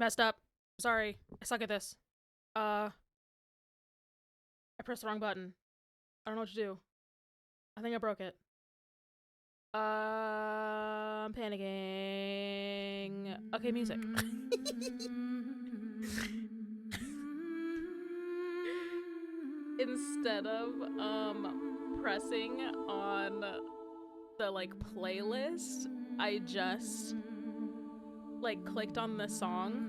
Messed up. Sorry. I suck at this. I pressed the wrong button. I don't know what to do. I think I broke it. I'm panicking. Okay, music. Instead of pressing on the like playlist, I just like clicked on the song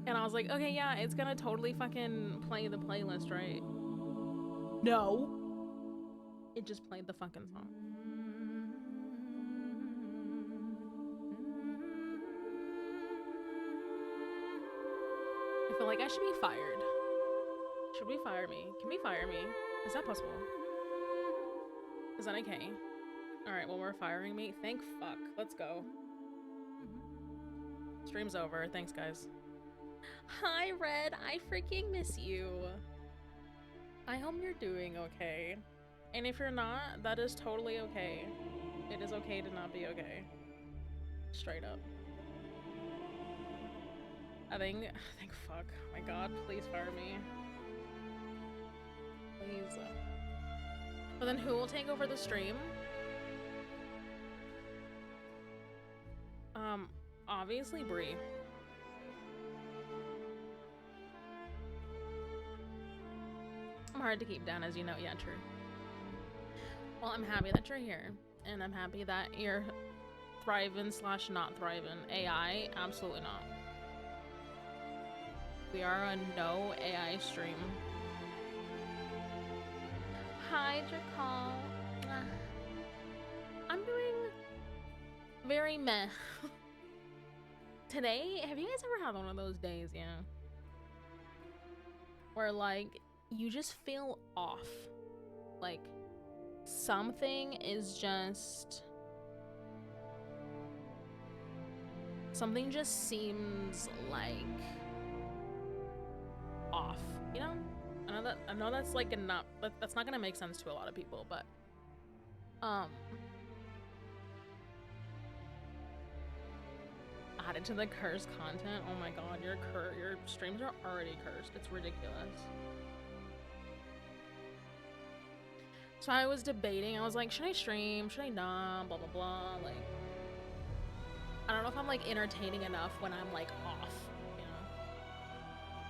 and I was like, okay, yeah, it's gonna totally fucking play the playlist, right? No. It just played the fucking song. I feel like I should be fired. Should we fire me? Can we fire me? Is that possible? Is that okay? Alright, well, we're firing me. Thank fuck. Let's go. Stream's over. Thanks, guys. Hi, Red. I freaking miss you. I hope you're doing okay. And if you're not, that is totally okay. It is okay to not be okay. Straight up. I think fuck. Oh my god, please fire me. Please. But then who will take over the stream? Obviously Bree. I'm hard to keep down, as you know. Yeah, true. Well, I'm happy that you're here, and I'm happy that you're thriving / not thriving. AI, absolutely not. We are a no AI stream. Hi, Drakal. I'm doing very meh. Today, have you guys ever had one of those days, yeah? Where, like, you just feel off. Like, something is just... Something just seems, like... off, you know? I know that's, like, that's not gonna make sense to a lot of people, but... Added to the cursed content. Oh my god, your streams are already cursed. It's ridiculous. So I was debating. I was like, should I stream? Should I not? Blah blah blah. Like, I don't know if I'm like entertaining enough when I'm like off. You know,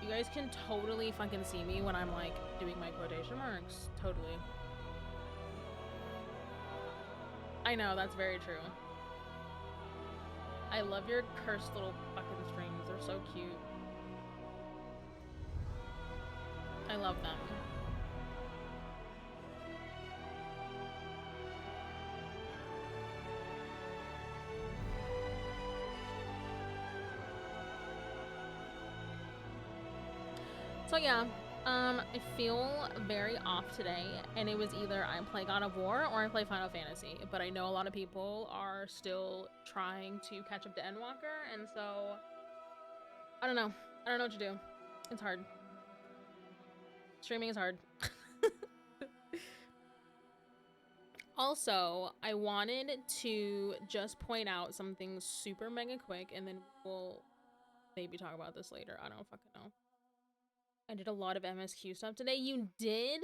you guys can totally fucking see me when I'm like doing my quotation marks. Totally. I know, that's very true. I love your cursed little fucking streams. They're so cute. I love them. So yeah, I feel very off today, and it was either I play God of War or I play Final Fantasy, but I know a lot of people are still trying to catch up to Endwalker, and so I don't know. I don't know what to do. It's hard. Streaming is hard. Also, I wanted to just point out something super mega quick, and then we'll maybe talk about this later. I don't fucking know. I did a lot of MSQ stuff today. You did?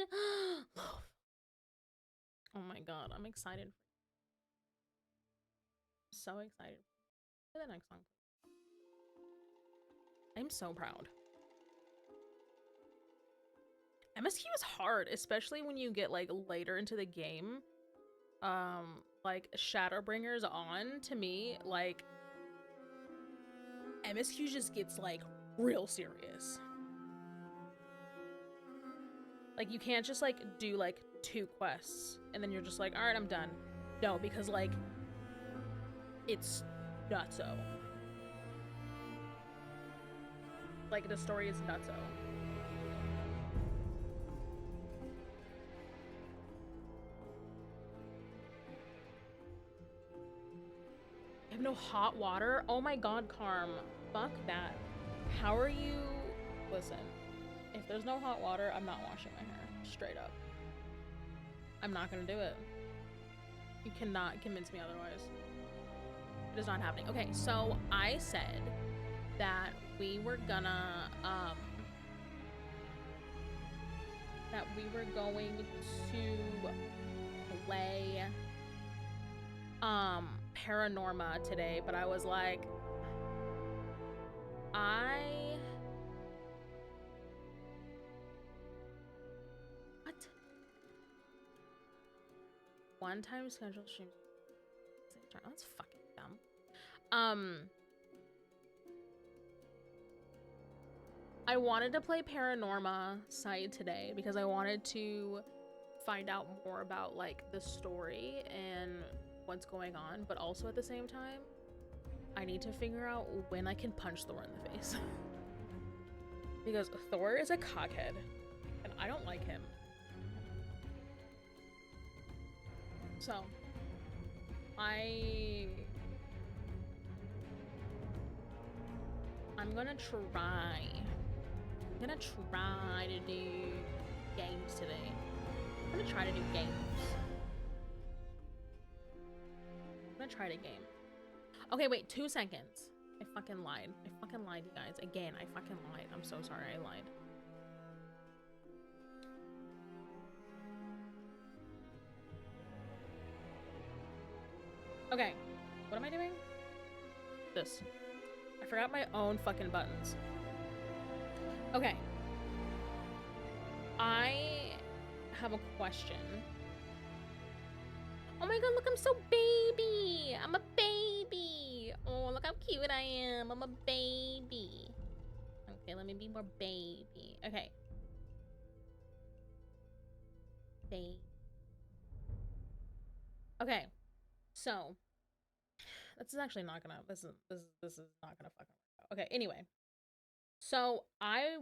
Oh my god, I'm excited. So excited for the next song. I'm so proud. MSQ is hard, especially when you get like later into the game. Like Shadowbringers on, to me, like MSQ just gets like real serious. Like, you can't just, like, do, like, 2 quests, and then you're just like, alright, I'm done. No, because, like, it's nutso. Like, the story is nutso. I have no hot water? Oh my god, Carm. Fuck that. How are you... Listen. If there's no hot water, I'm not washing my hair. Straight up. I'm not gonna do it. You cannot convince me otherwise. It is not happening. Okay, so I said that we were gonna, that we were going to play, Paranorma today, but I was like, what? One time schedule stream. That's fucking dumb. I wanted to play Paranorma side today because I wanted to find out more about like the story and what's going on, but also at the same time, I need to figure out when I can punch Thor in the face. Because Thor is a cockhead, and I don't like him. So, I'm gonna try to do games today. I'm gonna try to do games. I'm gonna try to game. Okay, wait, 2 seconds. I fucking lied. I fucking lied, you guys. Again, I fucking lied. I'm so sorry, I lied. Okay, what am I doing? This. I forgot my own fucking buttons. Okay. I have a question. Oh my god, look, I'm so baby. I'm a baby. Oh, look how cute I am. I'm a baby. Okay, let me be more baby. Okay. Baby. Okay. So, this is actually not gonna, this is not gonna fucking work out. Okay, anyway. So, I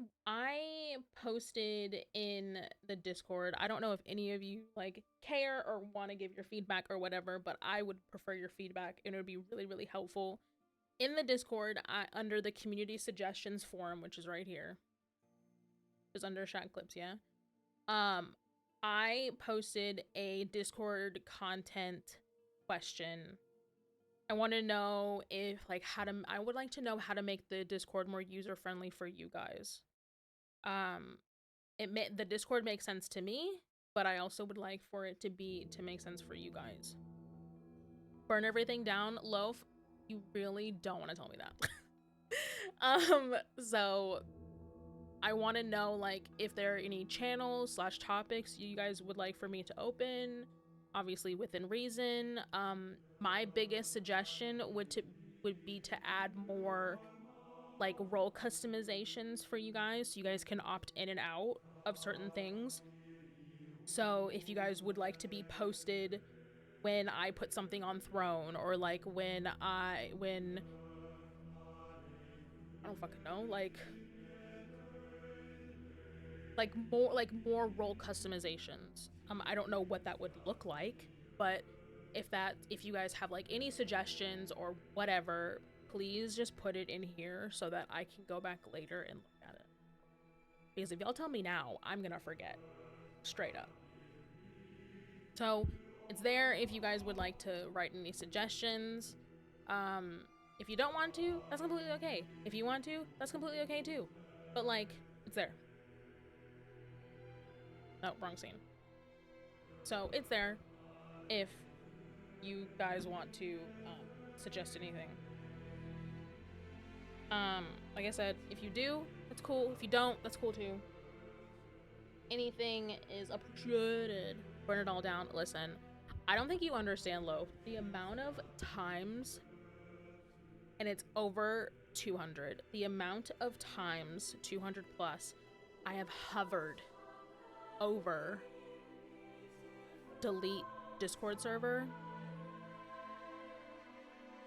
posted in the Discord. I don't know if any of you like care or want to give your feedback or whatever, but I would prefer your feedback and it would be really, really helpful. In the Discord, under the community suggestions forum, which is right here, is under Shot Clips, yeah. I posted a Discord content question. I want to know if like I would like to know how to make the Discord more user friendly for you guys. The Discord makes sense to me, but I also would like for it to make sense for you guys. Burn everything down, Loaf. You really don't want to tell me that. So I want to know like if there are any channels / topics you guys would like for me to open. Obviously within reason. My biggest suggestion would be to add more like role customizations for you guys, so you guys can opt in and out of certain things. So if you guys would like to be posted when I put something on throne, or like when I don't fucking know, like more role customizations. I don't know what that would look like, but if you guys have like any suggestions or whatever, please just put it in here so that I can go back later and look at it. Because if y'all tell me now, I'm gonna forget. Straight up. So it's there if you guys would like to write any suggestions. If you don't want to, that's completely okay. If you want to, that's completely okay too. But like, it's there. Oh, wrong scene. So it's there if you guys want to suggest anything. Like I said, if you do, that's cool. If you don't, that's cool too. Anything is appreciated. Burn it all down. Listen, I don't think you understand, Lo. The amount of times, and it's over 200, the amount of times, 200 plus, I have hovered over delete Discord server.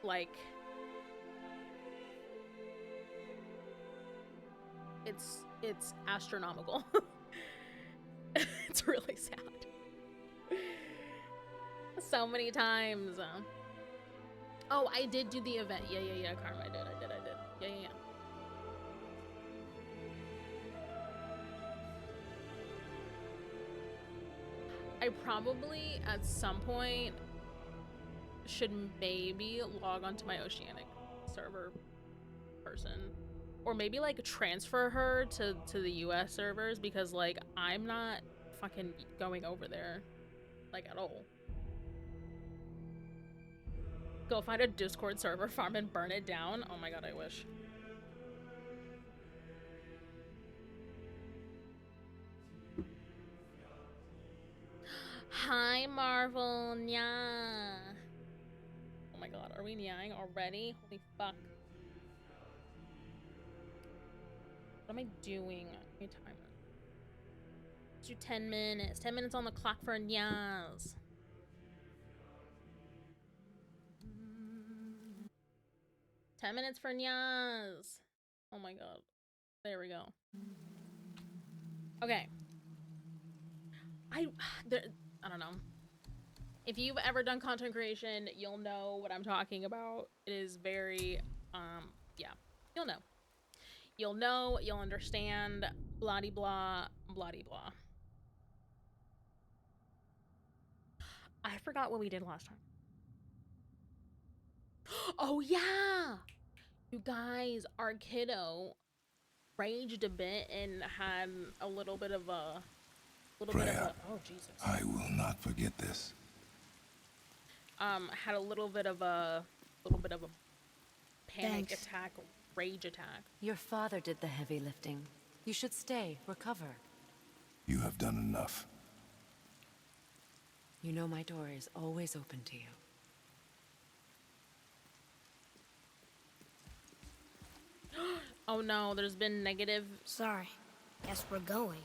Like, it's astronomical. It's really sad. So many times. Oh, I did do the event. Yeah, Karma, I did. Yeah. I probably, at some point, should maybe log onto my Oceanic server person. Or maybe, like, transfer her to the US servers, because, like, I'm not fucking going over there, like, at all. Go find a Discord server farm and burn it down? Oh my god, I wish. Hi, Marvel. Nya. Oh my god, are we nyang already? Holy fuck. What am I doing? Let me time it. Let's do 10 minutes. 10 minutes on the clock for nyas. Ten minutes for nyas. Oh my god. There we go. Okay. I don't know. If you've ever done content creation, you'll know what I'm talking about. It is very, yeah. You'll know. You'll know, you'll understand, blah-de-blah, blah-de-blah. I forgot what we did last time. Oh, yeah! You guys, our kiddo raged a bit and had a little bit of a... Freya, oh, Jesus. I will not forget this. Had a little bit of a panic attack, rage attack. Your father did the heavy lifting. You should stay, recover. You have done enough. You know my door is always open to you. Oh no, there's been negative... Sorry. Guess we're going.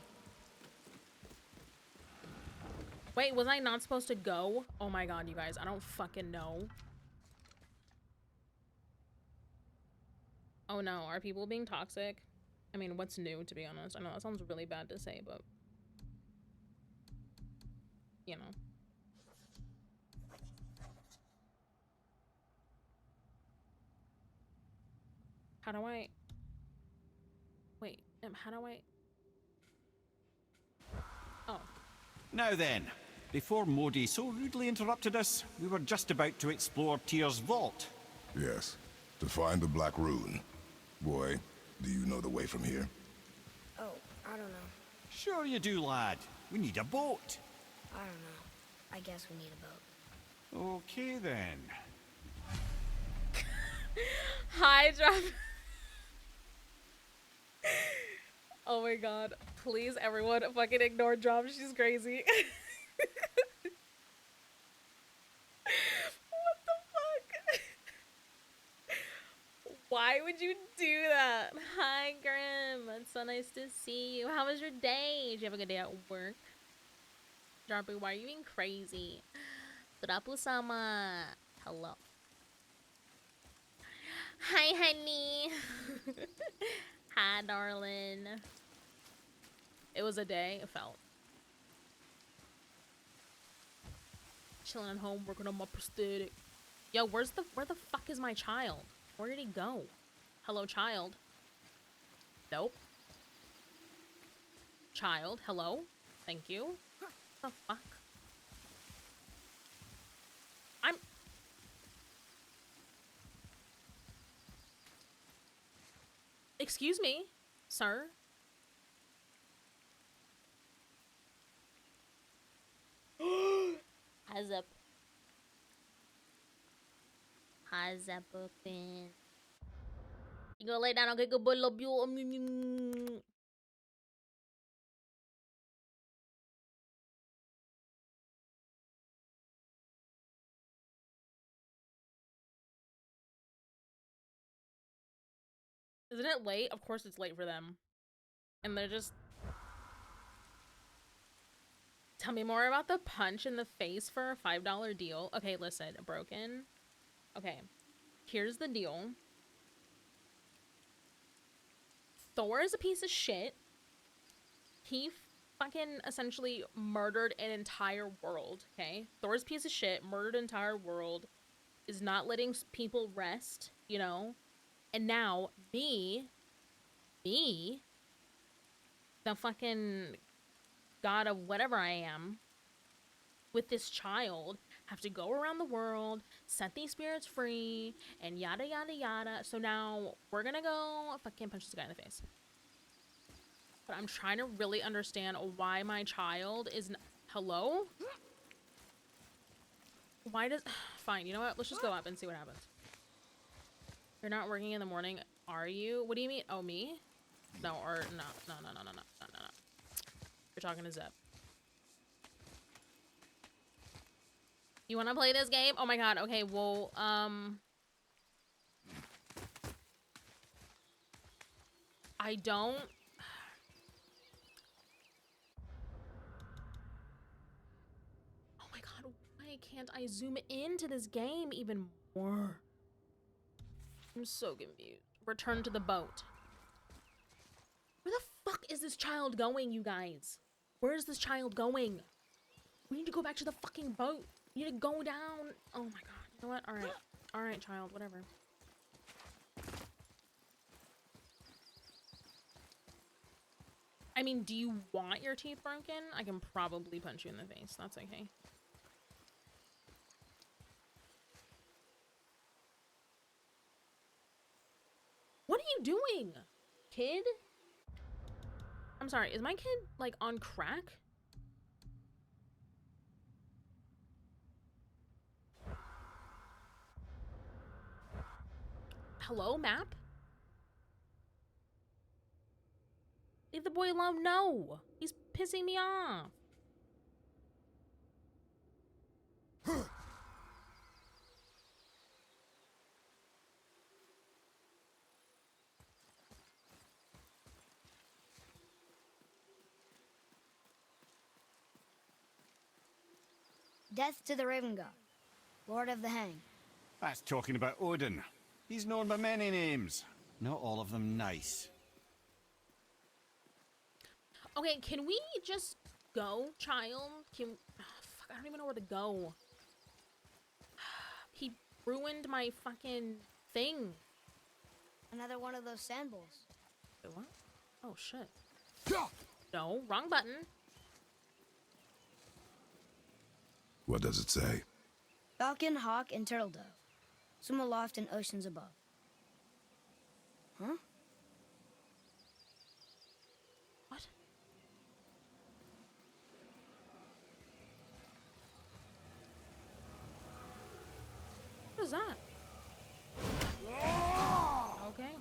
Wait, was I not supposed to go? Oh my god, you guys, I don't fucking know. Oh no, are people being toxic? I mean, what's new, to be honest? I know that sounds really bad to say, but... you know. How do I... wait, how do I... oh. Now then, before Modi so rudely interrupted us, we were just about to explore Tyr's vault. Yes, to find the Black Rune. Boy, do you know the way from here? Oh, I don't know. Sure you do, lad. We need a boat. I don't know. I guess we need a boat. Okay then. Hi, drop. Oh my god. Please, everyone, fucking ignore Drop. She's crazy. What the fuck? Why would you do that? Hi, Grim. It's so nice to see you. How was your day? Did you have a good day at work? Droppy, why are you being crazy? Drapu-sama. Hello. Hi, honey. Hi, darling. It was a day. It felt. Chilling at home, working on my prosthetic. Yo, where the fuck is my child? Where did he go? Hello, child. Nope. Child, hello. Thank you. What the fuck? Excuse me, sir. How's up? How's up, open? You gonna lay down? Okay, good boy, love you. Isn't it late? Of course it's late for them. And they're just... Tell me more about the punch in the face for a $5 deal. Okay, listen, Broken. Okay, here's the deal. Thor is a piece of shit. He fucking essentially murdered an entire world, okay? Thor's a piece of shit, murdered an entire world, is not letting people rest, you know? And now, me, the fucking god of whatever I am, with this child, have to go around the world, set these spirits free, and yada yada yada. So now we're gonna go fucking punch this guy in the face. But I'm trying to really understand why my child is hello? Why does fine, you know what? Let's just go up and see what happens. You're not working in the morning, are you? What do you mean? Oh, me? No, or no. You're talking to Zeb. You want to play this game? Oh my god. Okay, well, I don't. Oh my god, why can't I zoom into this game even more? I'm so confused. Return to the boat. Where the fuck is this child going, you guys? Where is this child going? We need to go back to the fucking boat. We need to go down. Oh my god. You know what? Alright. Alright, child. Whatever. I mean, do you want your teeth broken? I can probably punch you in the face. That's okay. What are you doing, kid? I'm sorry, is my kid, like, on crack? Hello, map? Leave the boy alone. No! He's pissing me off. Death to the Raven God, Lord of the Hang. That's talking about Odin. He's known by many names. Not all of them nice. Okay, can we just go, child? Can fuck, I don't even know where to go. He ruined my fucking thing. Another one of those sand bowls. Wait, what? Oh shit. No, wrong button. What does it say? Falcon, hawk, and turtle dove. Swim aloft in oceans above. Huh? What? What is that? Okay.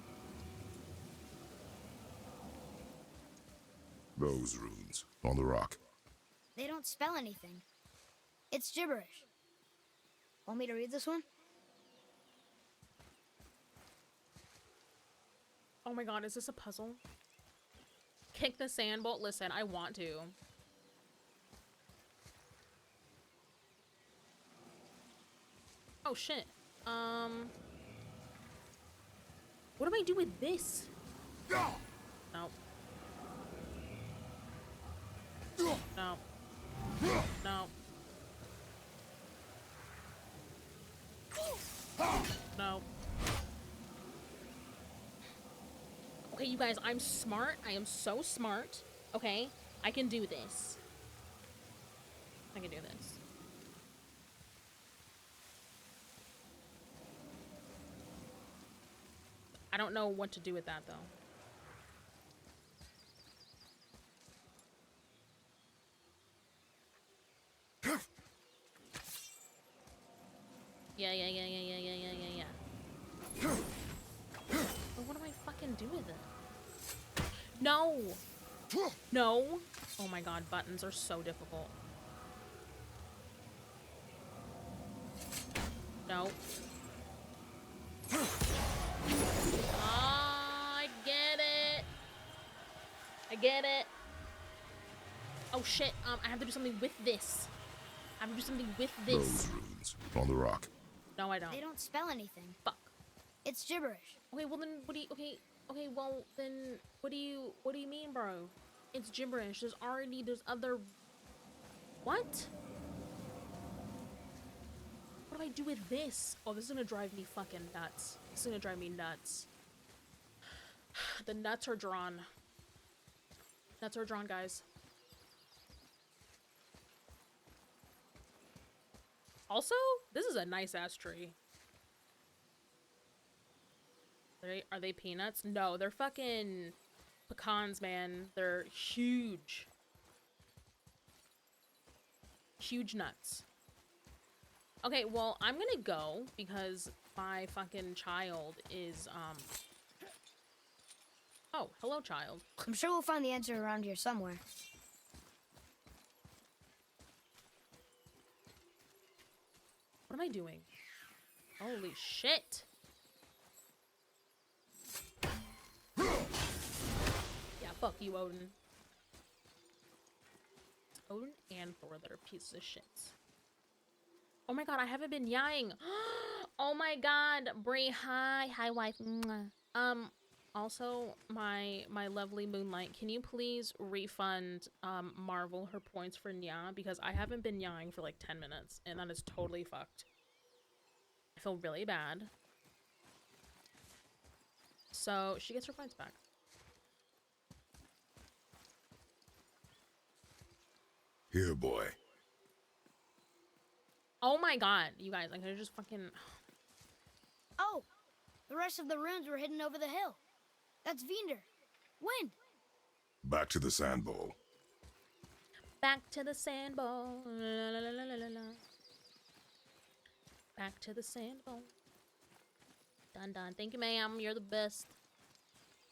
Those runes on the rock. They don't spell anything. It's gibberish. Want me to read this one? Oh my god, is this a puzzle? Kick the sand bolt? Listen, I want to. Oh shit. What do I do with this? No. No. No. No. Okay, you guys, I'm smart. I am so smart. Okay? I can do this. I can do this. I don't know what to do with that, though. Yeah. But what do I fucking do with it? No! No! Oh my god, buttons are so difficult. No. Oh, I get it! I get it! Oh shit, I have to do something with this. I have to do something with this. Those runes on the rock. No, I don't. They don't spell anything. Fuck. It's gibberish. Okay, well then, what do you, okay, well then, what do you mean, bro? It's gibberish. There's other, what? What do I do with this? Oh, this is gonna drive me fucking nuts. This is gonna drive me nuts. The nuts are drawn. Nuts are drawn, guys. Also, this is a nice ass tree. Are they peanuts? No, they're fucking pecans, man. They're huge. Huge nuts. Okay, well, I'm gonna go because my fucking child is, Oh, hello, child. I'm sure we'll find the answer around here somewhere. What am I doing? Holy shit. Yeah, fuck you, Odin. Odin and Thor that are pieces of shit. Oh my god, I haven't been yawing. Oh my god, Brie, hi. Hi, wife. Mwah. Also, my lovely Moonlight, can you please refund Marvel her points for Nya? Because I haven't been yawing for like 10 minutes, and that is totally fucked. I feel really bad. So, she gets her points back. Here, boy. Oh my god, you guys, I could've just fucking... Oh! The rest of the runes were hidden over the hill. That's Vinder. Wind! Back to the sand bowl. Back to the sand bowl. La, la, la, la, la, la. Back to the sand bowl. Dun dun. Thank you, ma'am. You're the best.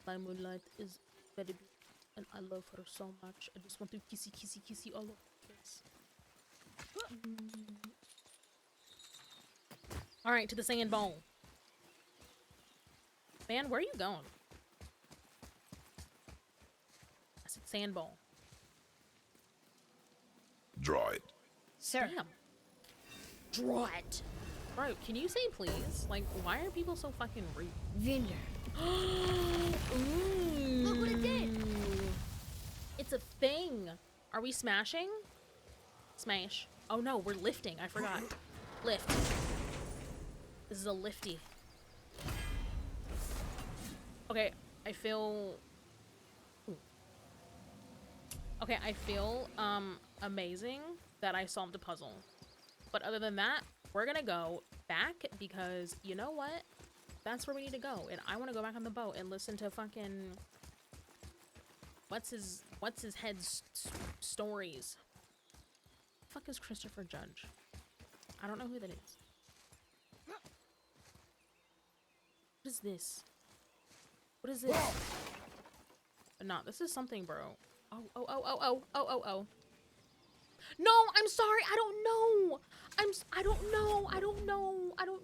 My Moonlight is very beautiful, and I love her so much. I just want to kissy, kissy, kissy all over the place. All right, to the sand bowl. Man, where are you going? I said sand bowl. Draw it. Sir. Damn. Draw it. Bro, can you say please? Like, why are people so fucking rude? Vinder. Ooh. Look what it did. It's a thing. Are we smashing? Smash. Oh no, we're lifting. I forgot. Lift. This is a lifty. Okay, I feel... Ooh. Okay, I feel, amazing that I solved a puzzle. But other than that, we're gonna go back because, you know what? That's where we need to go. And I want to go back on the boat and listen to fucking... What's his head's stories? Fuck is Christopher Judge? I don't know who that is. What is this? What is this? No, this is something, bro. Oh. No, I'm sorry. I don't know. I don't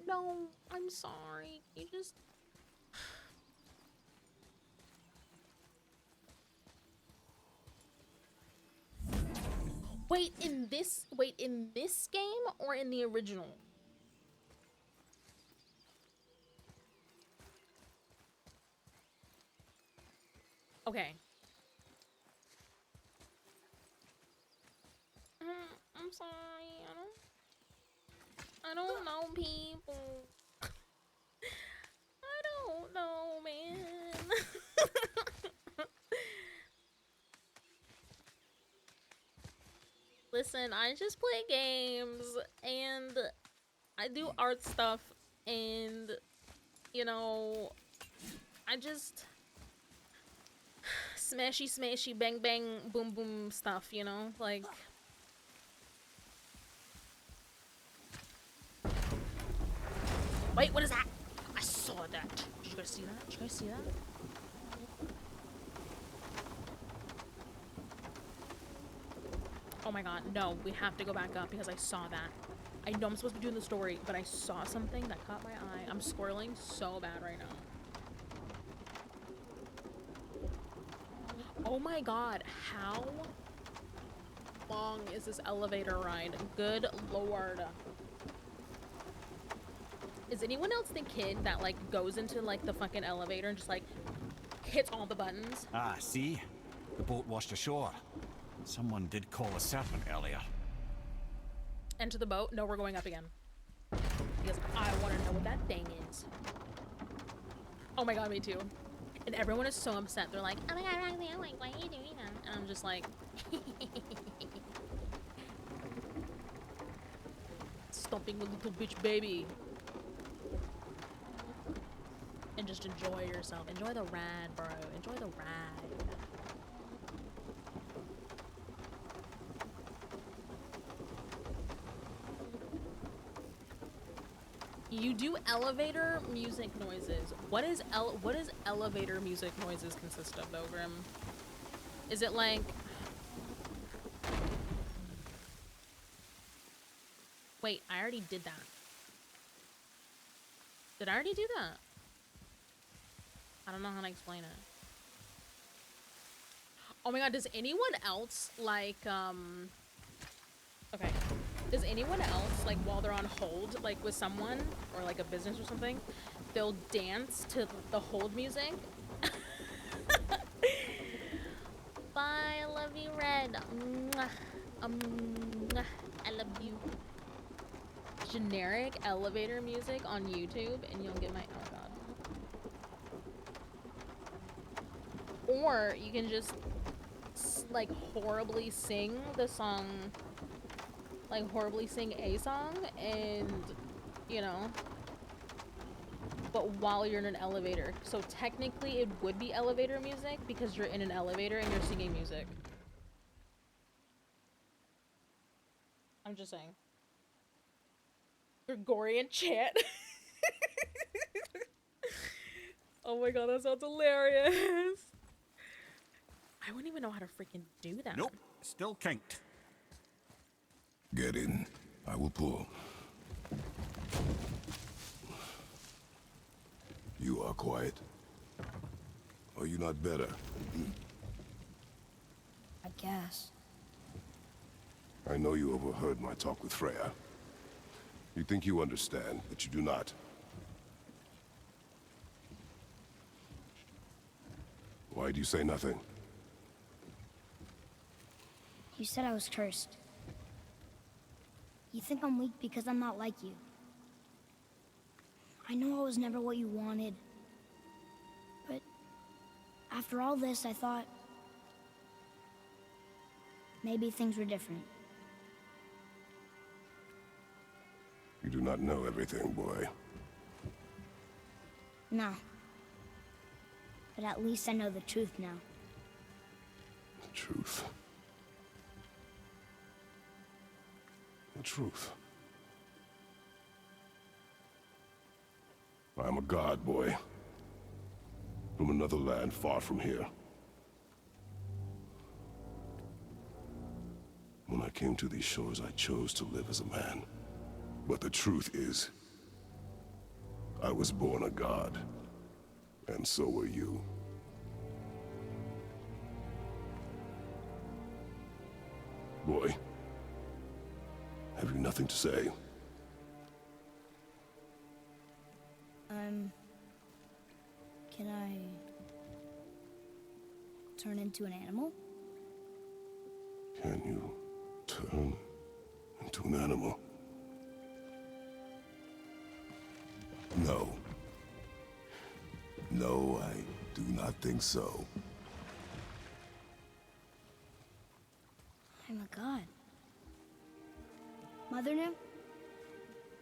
know. I'm sorry. You just... Wait, in this game or in the original? Okay. I'm sorry. I don't know people. I don't know, man. Listen, I just play games and I do art stuff and, you know, I just smashy, bang, bang, boom, boom stuff, you know? Like... Wait, what is that? I saw that. Did you guys see that? Did you guys see that? Oh my god, no, we have to go back up because I saw that. I know I'm supposed to be doing the story, but I saw something that caught my eye. I'm squirreling so bad right now. Oh my god, how long is this elevator ride? Good lord. Is anyone else the kid that, like, goes into, like, the fucking elevator and just, like, hits all the buttons? Ah, see? The boat washed ashore. Someone did call a serpent earlier. Enter the boat? No, we're going up again. Because I want to know what that thing is. Oh my god, me too. And everyone is so upset. They're like, oh my god, Roxxan, I'm like, why are you doing that? And I'm just like... stomping a little bitch baby. And just enjoy yourself. Enjoy the ride, bro. Enjoy the ride. You do elevator music noises. What is elevator music noises consist of though, Grim? Is it like... Wait, I already did that. Did I already do that? I don't know how to explain it. Oh my god, does anyone else like, okay. Does anyone else, like, while they're on hold, like, with someone, or, like, a business or something, they'll dance to the hold music? Bye, I love you, Red. Mwah. Mwah. I love you. Generic elevator music on YouTube, and you'll get my, oh god. Or you can just, like, horribly sing the song, like, horribly sing a song, and, you know, but while you're in an elevator. So technically it would be elevator music because you're in an elevator and you're singing music. I'm just saying. Gregorian chant. Oh my god, that sounds hilarious. I wouldn't even know how to freaking do that. Nope, still kinked. Get in. I will pull. You are quiet. Are you not better? I guess. I know you overheard my talk with Freya. You think you understand, but you do not. Why do you say nothing? You said I was cursed. You think I'm weak because I'm not like you. I know I was never what you wanted. But after all this, I thought maybe things were different. You do not know everything, boy. No. But at least I know the truth now. The truth. The truth. I am a god, boy. From another land far from here. When I came to these shores, I chose to live as a man. But the truth is, I was born a god. And so were you. Boy, have you nothing to say? Can I turn into an animal? Can you turn into an animal? No. No, I do not think so. I'm a god. Mother knew?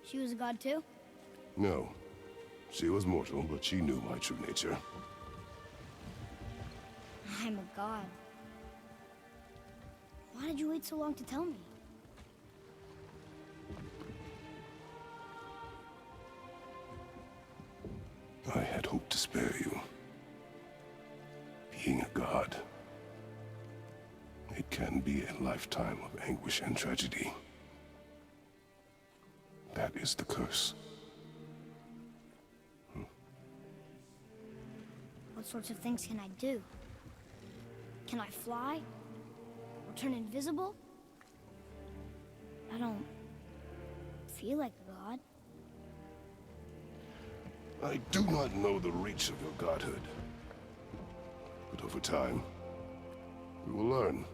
She was a god too? No. She was mortal, but she knew my true nature. I'm a god. Why did you wait so long to tell me? I had hoped to spare you. Being a god, it can be a lifetime of anguish and tragedy. That is the curse. What sorts of things can I do? Can I fly? Or turn invisible? I don't feel like a god. I do not know the reach of your godhood. But over time, we will learn.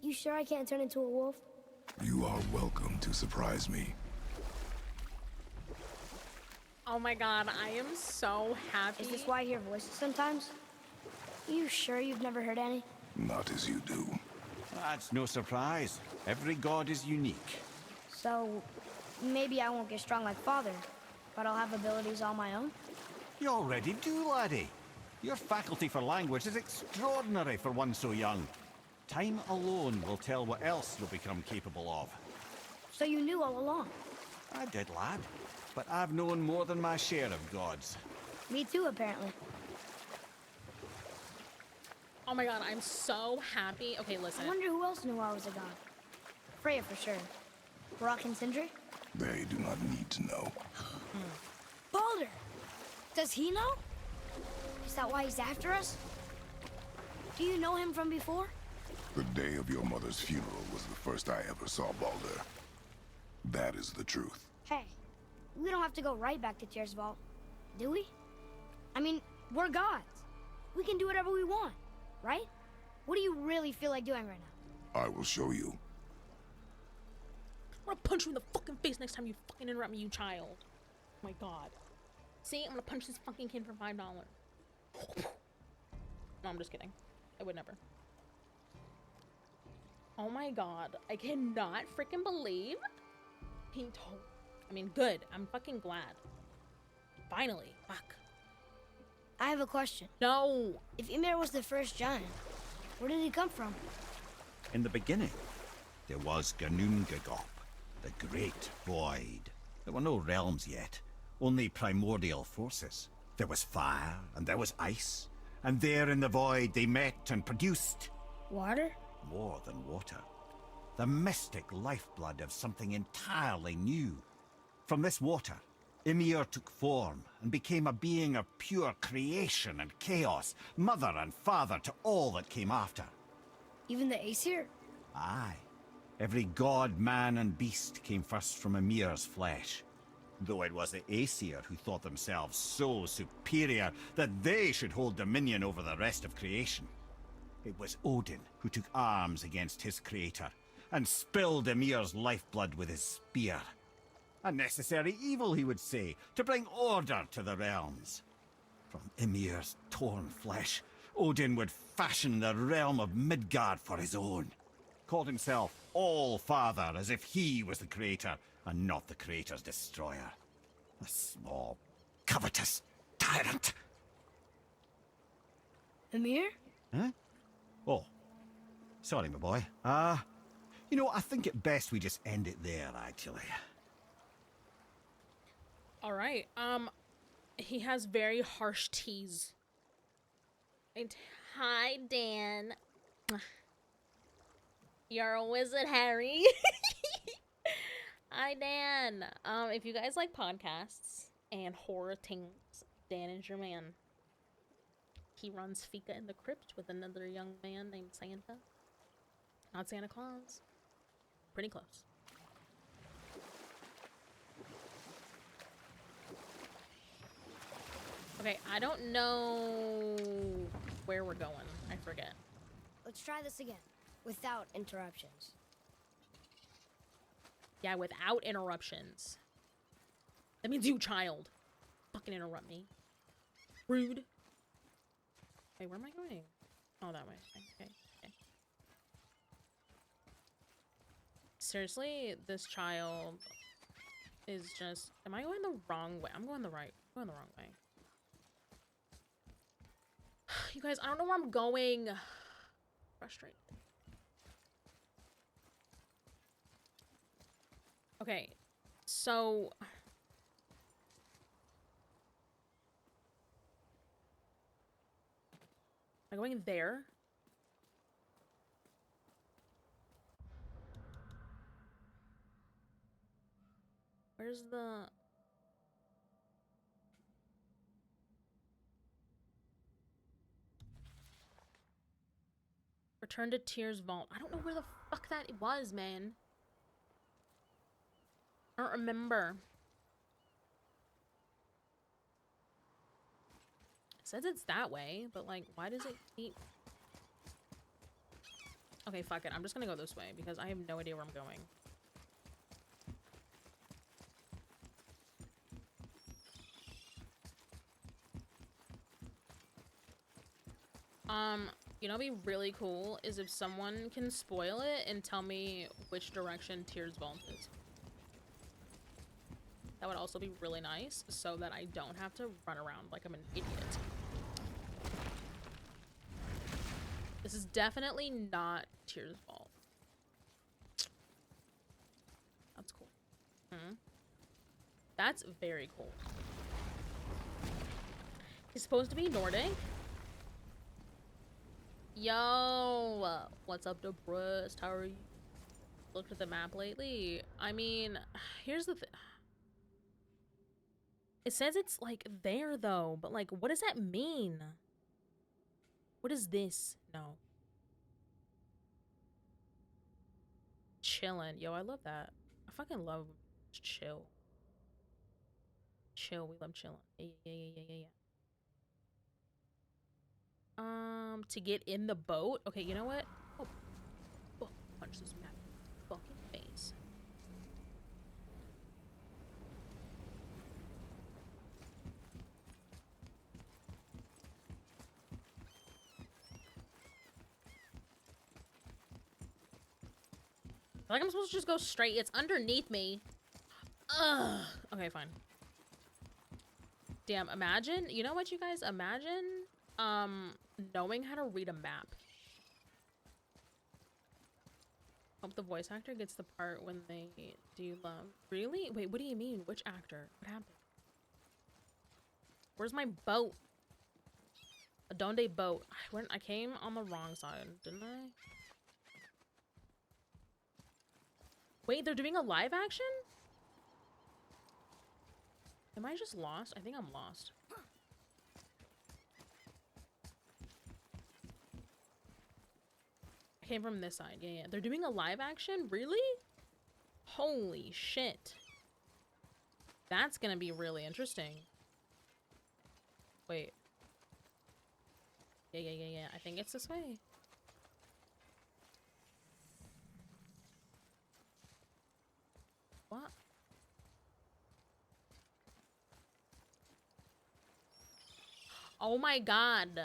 You sure I can't turn into a wolf? You are welcome to surprise me. Oh my god, I am so happy. Is this why I hear voices sometimes? You sure you've never heard any? Not as you do. That's no surprise. Every god is unique. So, maybe I won't get strong like Father, but I'll have abilities all my own? You already do, laddie. Your faculty for language is extraordinary for one so young. Time alone will tell what else you'll become capable of. So you knew all along? I did, lad. But I've known more than my share of gods. Me too, apparently. Oh my god, I'm so happy. Okay, listen. I wonder who else knew I was a god. Freya for sure. Brock and Sindri? They do not need to know. Baldur! Does he know? Is that why he's after us? Do you know him from before? The day of your mother's funeral was the first I ever saw Baldur. That is the truth. Hey, we don't have to go right back to Tyr's vault, do we? I mean, we're gods. We can do whatever we want, right? What do you really feel like doing right now? I will show you. I'm gonna punch you in the fucking face next time you fucking interrupt me, you child. Oh my god. See, I'm gonna punch this fucking kid for $5. No, I'm just kidding. I would never. Oh my god. I cannot freaking believe he told. I mean, good. I'm fucking glad. Finally. Fuck. I have a question. No. If Ymir was the first giant, where did he come from? In the beginning, there was Ginnungagop, the Great Void. There were no realms yet, only primordial forces. There was fire, and there was ice. And there in the void they met and produced... Water? more than water. The mystic lifeblood of something entirely new. From this water, Ymir took form and became a being of pure creation and chaos, mother and father to all that came after. Even the Aesir? Aye. Every god, man, and beast came first from Ymir's flesh. Though it was the Aesir who thought themselves so superior that they should hold dominion over the rest of creation. It was Odin who took arms against his creator and spilled Ymir's lifeblood with his spear. A necessary evil, he would say, to bring order to the realms. From Ymir's torn flesh, Odin would fashion the realm of Midgard for his own. Called himself All-Father, as if he was the creator and not the creator's destroyer. A small, covetous tyrant. Ymir? Huh? Oh. Sorry, my boy. You know, I think it best we just end it there, actually. All right. He has very harsh T's. And hi, Dan. You're a wizard, Harry. Hi, Dan. If you guys like podcasts and horror things, Dan is your man. He runs Fika in the Crypt with another young man named Santa. Not Santa Claus. Pretty close. Okay, I don't know where we're going. I forget. Let's try this again, without interruptions. Yeah, without interruptions. That means you, child. Fucking interrupt me. Rude. Wait, where am I going? Oh, that way. Okay. Seriously, this child is just... Am I going the wrong way? I'm going the right. I'm going the wrong way. You guys, I don't know where I'm going. Frustrated. Okay, so... Am I going there? Where's the... Return to Tyr's vault. I don't know where the fuck that was, man. I don't remember. It says it's that way, but like, why does it keep... Okay, fuck it. I'm just gonna go this way because I have no idea where I'm going. You know, what'd be really cool is if someone can spoil it and tell me which direction Tyr's vault is. That would also be really nice, so that I don't have to run around like I'm an idiot. This is definitely not Tyr's vault. That's cool. That's very cool. He's supposed to be Nordic. Yo, what's up, Depressed? How are you? Looked at the map lately. I mean, here's the thing. It says it's like there though, but like, what does that mean? What is this? No. Chillin'. Yo, I love that. I fucking love chill. Chill. We love chillin'. Yeah. To get in the boat. Okay, you know what? Oh, punch this map fucking face. Like I'm supposed to just go straight. It's underneath me. Ugh. Okay, fine. Damn, imagine. You know what, you guys? Imagine, knowing how to read a map. Hope the voice actor gets the part when they do love. Really? Wait, what do you mean? Which actor? What happened? Where's my boat? A Donde boat. I came on the wrong side, didn't I? Wait, they're doing a live action? Am I just lost? I think I'm lost. I came from this side. Yeah. They're doing a live action? Really? Holy shit. That's gonna be really interesting. Wait. Yeah. I think it's this way. What? Oh my god.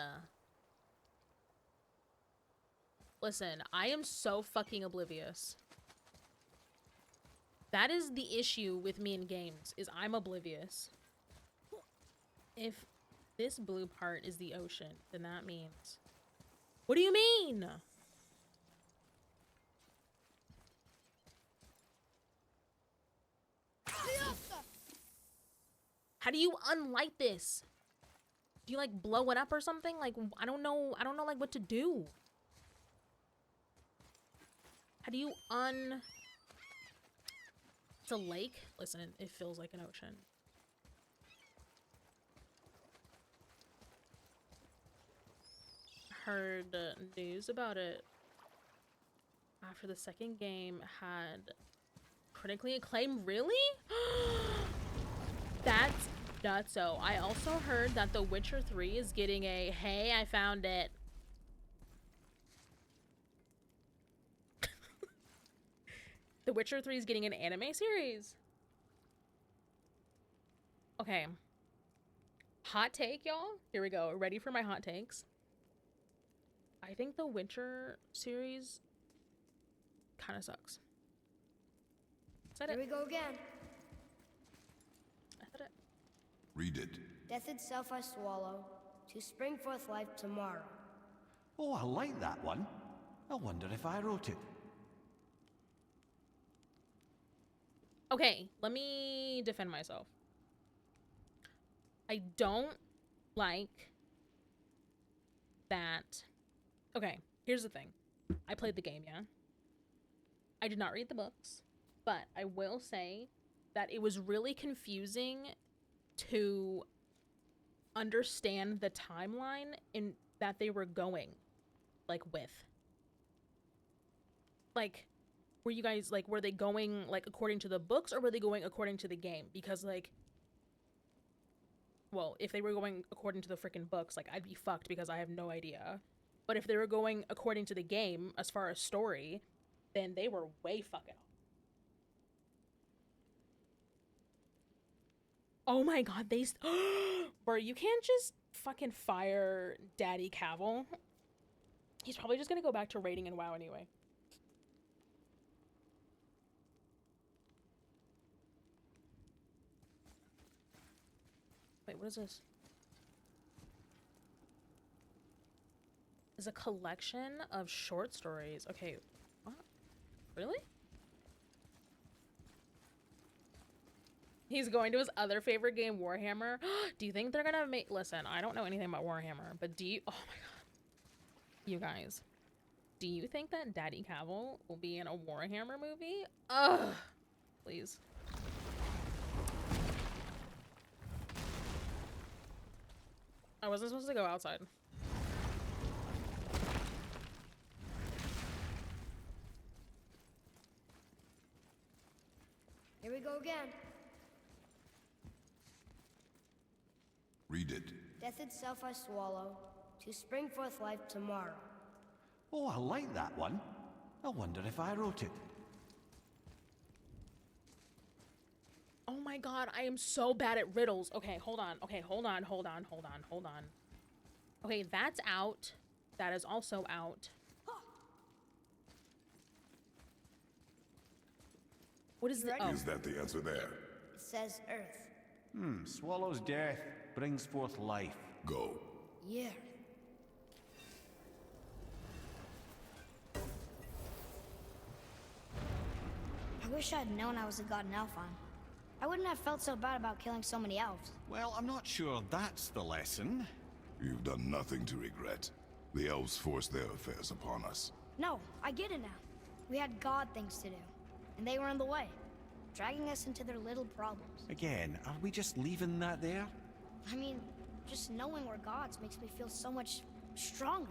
Listen, I am so fucking oblivious. That is the issue with me in games, is I'm oblivious. If this blue part is the ocean, then that means... What do you mean? How do you unlight this? Do you like blow it up or something? Like, I don't know like what to do. How do you It's a lake? Listen, it feels like an ocean. Heard news about it after the second game had critically acclaimed. Really? That's nutso. I also heard that The Witcher 3 is getting a hey, I found it. The Witcher 3 is getting an anime series. Okay. Hot take, y'all. Here we go. Ready for my hot takes? I think the Witcher series kind of sucks. Said it. Here we go again. I said it. Read it. Death itself I swallow, to spring forth life tomorrow. Oh, I like that one. I wonder if I wrote it. Okay, let me defend myself. I don't like that. Okay, here's the thing. I played the game, yeah? I did not read the books, but I will say that it was really confusing to understand the timeline in that they were going, like, with. Like, were you guys, like, were they going, like, according to the books, or were they going according to the game? Because, like, well, if they were going according to the freaking books, like, I'd be fucked because I have no idea. But if they were going according to the game, as far as story, then they were way fucking off. Oh my god, bro, you can't just fucking fire Daddy Cavill. He's probably just gonna go back to raiding in WoW anyway. Wait, what is this? It's a collection of short stories. Okay, what? Really? He's going to his other favorite game, Warhammer. Do you think they're gonna make... Listen, I don't know anything about Warhammer, but do you... Oh my god. You guys. Do you think that Daddy Cavill will be in a Warhammer movie? Ugh. Please. I wasn't supposed to go outside. Here we go again. Read it. Death itself I swallow, to spring forth life tomorrow. Oh, I like that one. I wonder if I wrote it. Oh my god, I am so bad at riddles. Okay, hold on. Okay, hold on. Okay, that's out. That is also out. What is the... Oh. Is that the answer there? It says Earth. Swallows death, brings forth life. Go. Yeah. I wish I'd known I was a god in Alfheim. I wouldn't have felt so bad about killing so many elves. Well, I'm not sure that's the lesson. You've done nothing to regret. The elves forced their affairs upon us. No, I get it now. We had god things to do, and they were in the way, dragging us into their little problems. Again, are we just leaving that there? I mean, just knowing we're gods makes me feel so much stronger.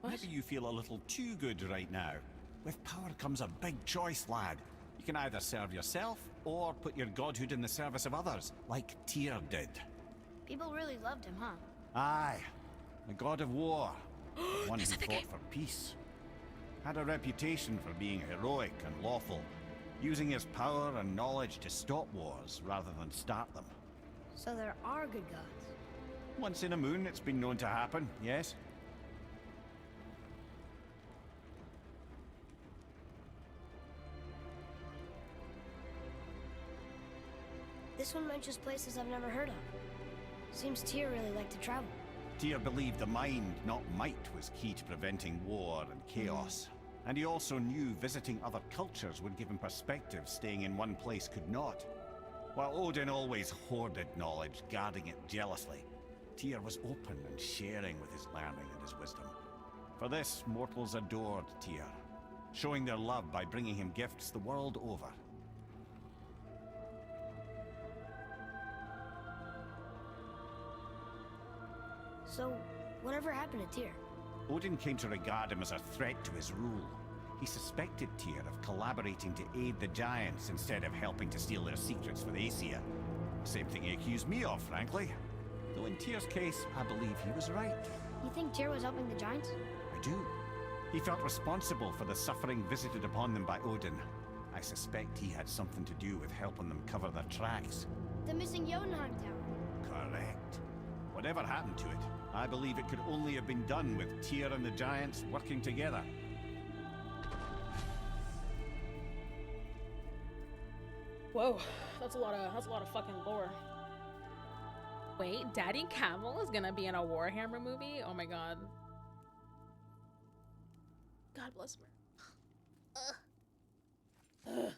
Maybe you feel a little too good right now. With power comes a big choice, lad. You can either serve yourself, or put your godhood in the service of others, like Tyr did. People really loved him, huh? Aye, the god of war. One who fought for peace. Had a reputation for being heroic and lawful, using his power and knowledge to stop wars rather than start them. So there are good gods. Once in a moon, it's been known to happen, yes? This one mentions places I've never heard of. Seems Tyr really liked to travel. Tyr believed the mind, not might, was key to preventing war and chaos. And he also knew visiting other cultures would give him perspective staying in one place could not. While Odin always hoarded knowledge, guarding it jealously, Tyr was open and sharing with his learning and his wisdom. For this, mortals adored Tyr, showing their love by bringing him gifts the world over. So, whatever happened to Tyr? Odin came to regard him as a threat to his rule. He suspected Tyr of collaborating to aid the Giants instead of helping to steal their secrets for the Aesir. Same thing he accused me of, frankly. Though in Tyr's case, I believe he was right. You think Tyr was helping the Giants? I do. He felt responsible for the suffering visited upon them by Odin. I suspect he had something to do with helping them cover their tracks. The missing Jotunheim Tower. Correct. Whatever happened to it, I believe it could only have been done with Tyr and the Giants working together. Whoa, that's a lot of fucking lore. Wait, Daddy Cavill is gonna be in a Warhammer movie? Oh my god. God bless her.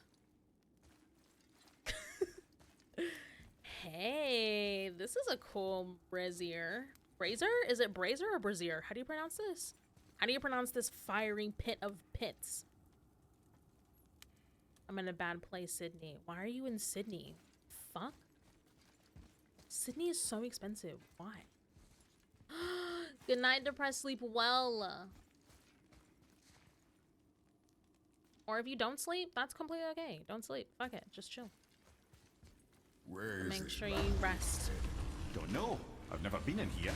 Hey, this is a cool brazier. Brazier? Is it brazier or brazier? How do you pronounce this? How do you pronounce this fiery pit of pits? I'm in a bad place, Sydney. Why are you in Sydney? Fuck. Sydney is so expensive. Why? Good night, depressed. Sleep well. Or if you don't sleep, that's completely okay. Don't sleep. Fuck it. Just chill. Where is Make this sure you land? rest. Don't know. I've never been in here.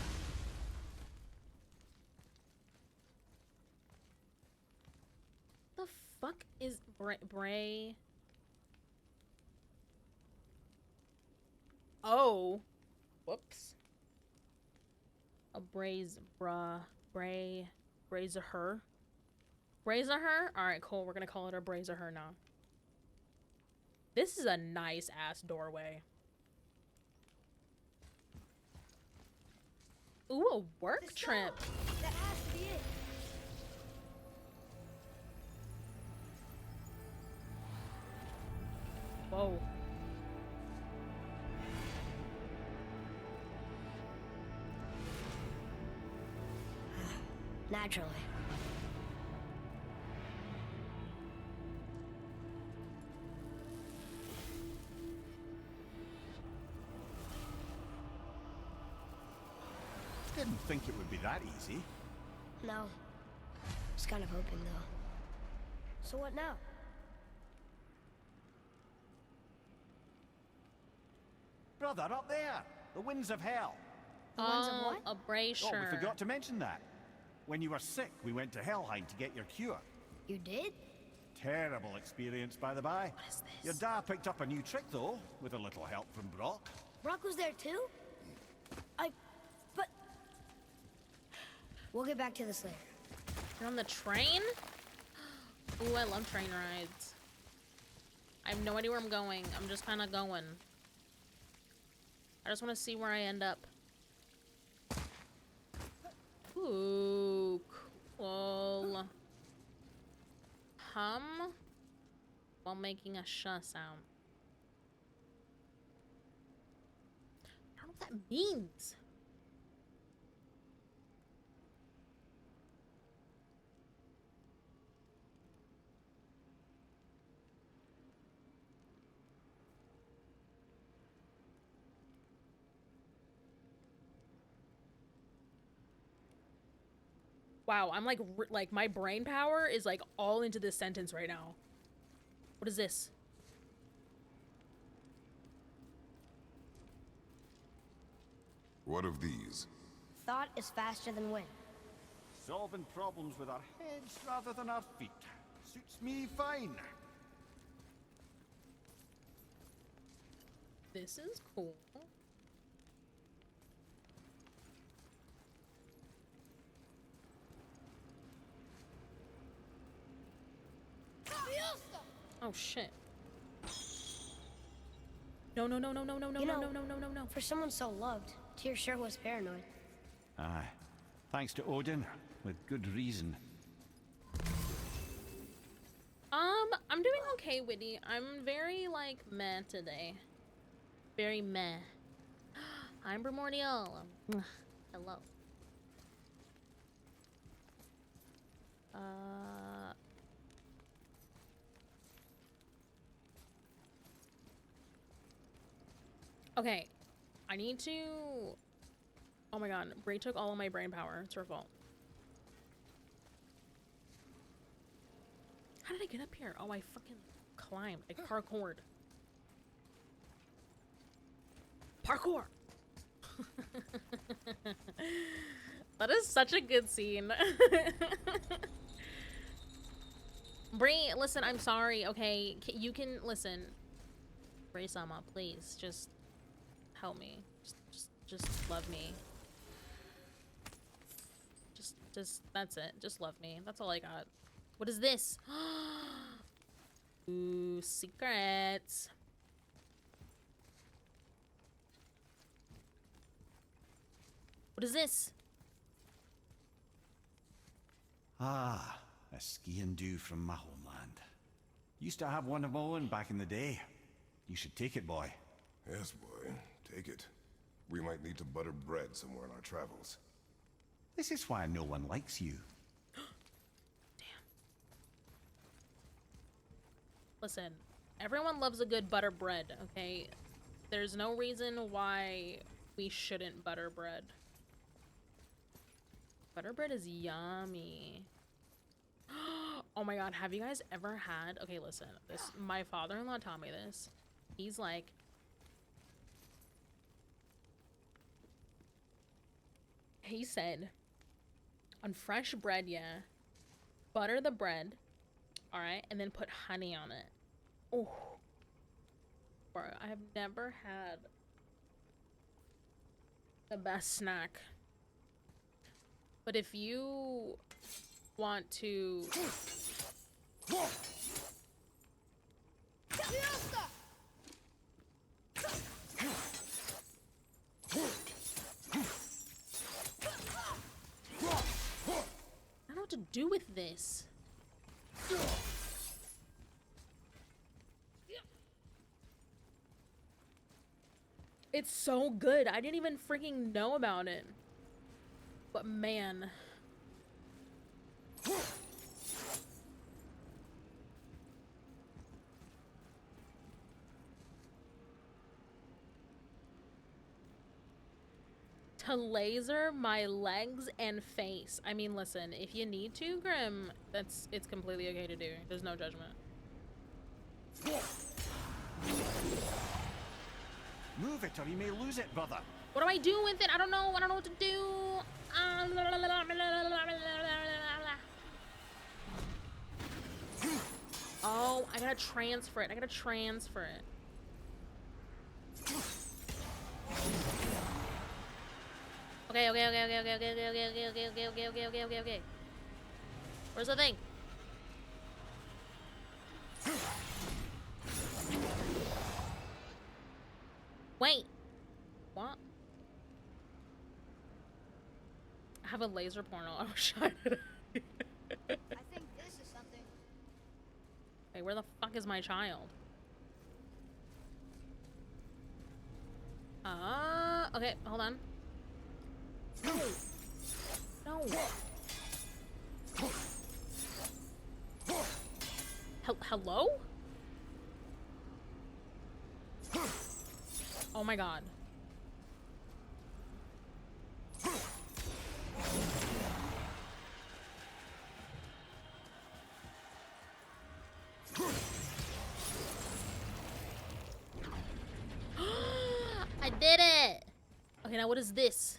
The fuck is Bray? Oh. Whoops. A Bray. Brazier her. Brazier her? Alright, cool. We're gonna call it a brazier her now. This is a nice ass doorway. Ooh, a work trip. That has to be it. Whoa. Naturally. Didn't think it would be that easy. No. Was kind of hoping, though. So what now? Brother, up there! The winds of hell! The ones of what? A brazier. Oh, we forgot to mention that. When you were sick, we went to Helheim to get your cure. You did? Terrible experience, by the by. What is this? Your dad picked up a new trick, though, with a little help from Brock. Brock was there too? But... We'll get back to this later. You're on the train? Ooh, I love train rides. I have no idea where I'm going. I'm just kind of going. I just want to see where I end up. Ooh, cool. Hum while making a sh sound. I don't know what that means. Wow, I'm like my brain power is like all into this sentence right now. What is this? What of these? Thought is faster than wind. Solving problems with our heads rather than our feet. Suits me fine. This is cool. Oh shit. No, no, no, no, no, no, no, You no, know, no, no, no, no, no. For someone so loved, Tyr sure was paranoid. Aye. Thanks to Odin, with good reason. I'm doing okay, Whitney. I'm very, like, meh today. Very meh. I'm primordial. Hello. Okay. I need to... Oh my god. Bray took all of my brain power. It's her fault. How did I get up here? Oh, I fucking climbed. I parkoured. Parkour! That is such a good scene. Bray, listen, I'm sorry, okay? You can, listen. Bray Sama, please, just help me. Just love me. Just, that's it. Just love me. That's all I got. What is this? Ooh, secrets. What is this? Ah, a skiing dew from my homeland. Used to have one of my own back in the day. You should take it, boy. Yes, boy. Take it. We might need to butter bread somewhere in our travels. This is why no one likes you. Listen, everyone loves a good butter bread, okay? There's no reason why we shouldn't butter bread. Butter bread is yummy. Oh my god, have you guys ever had... Okay, listen, my father-in-law taught me this. He's like... He said, on fresh bread, yeah, butter the bread, alright, and then put honey on it. Oh, bro, I have never had the best snack. But if you want to... I don't know what to do with this. It's so good. I didn't even freaking know about it. But man. To laser my legs and face. I mean, listen, if you need to, Grim, it's completely okay to do. There's no judgment. Move it or you may lose it, brother. What do I do with it? I don't know. I don't know what to do. Oh, I gotta transfer it. I gotta transfer it. Okay. Where's the thing? Wait. What? I have a laser porno. I wish I did. I think this is something. Hey, where the fuck is my child? Okay, hold on. No. Hello? Oh my god. I did it! Okay, now what is this?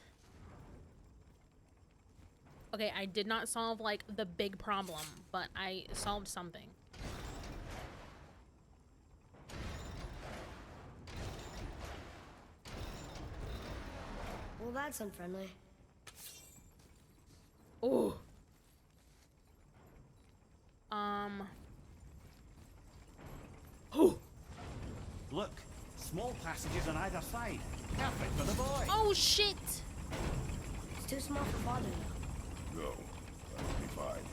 Okay, I did not solve, like, the big problem, but I solved something. Well, that's unfriendly. Ooh. Ooh. Look, small passages on either side. Perfect for the boy. Oh, shit! It's too small for father now. No, that will be fine.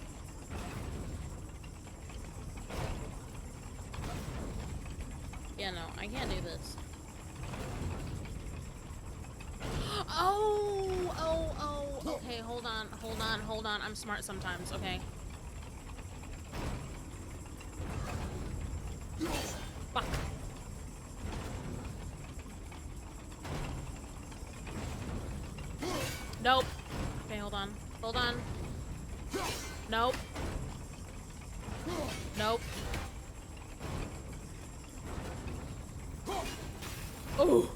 Yeah, no, I can't do this. Oh, okay, hold on. I'm smart sometimes, okay. Fuck. Nope. Okay, hold on. Nope. Oh.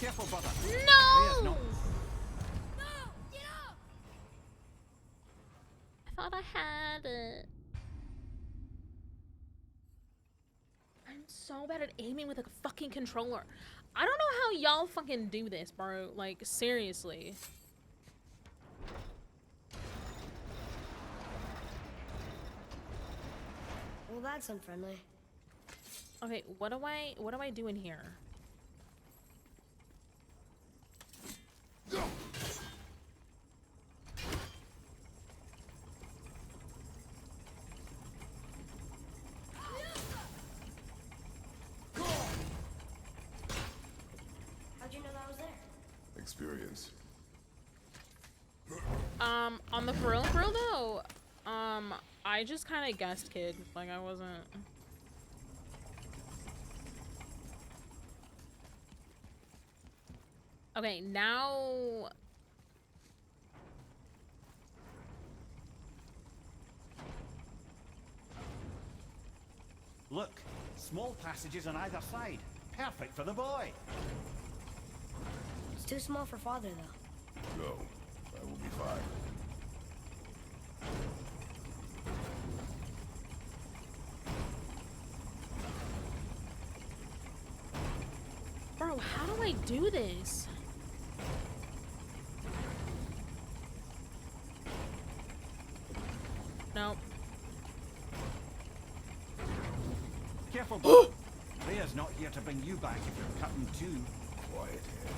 Careful, brother. No! No. Get up! I thought I had it. I'm so bad at aiming with a fucking controller. I don't know how y'all fucking do this, bro. Like, seriously. Well, that's unfriendly. Okay, what do I do in here? How'd you know that was there? Experience. On the for real though, I just kind of guessed, kid. Like, I wasn't... Okay, now... Look, small passages on either side. Perfect for the boy. It's too small for father, though. No, I will be fine. Bro, how do I do this? Nope. Careful, Bob. Freya's not here to bring you back if you're cutting too. Quiet head.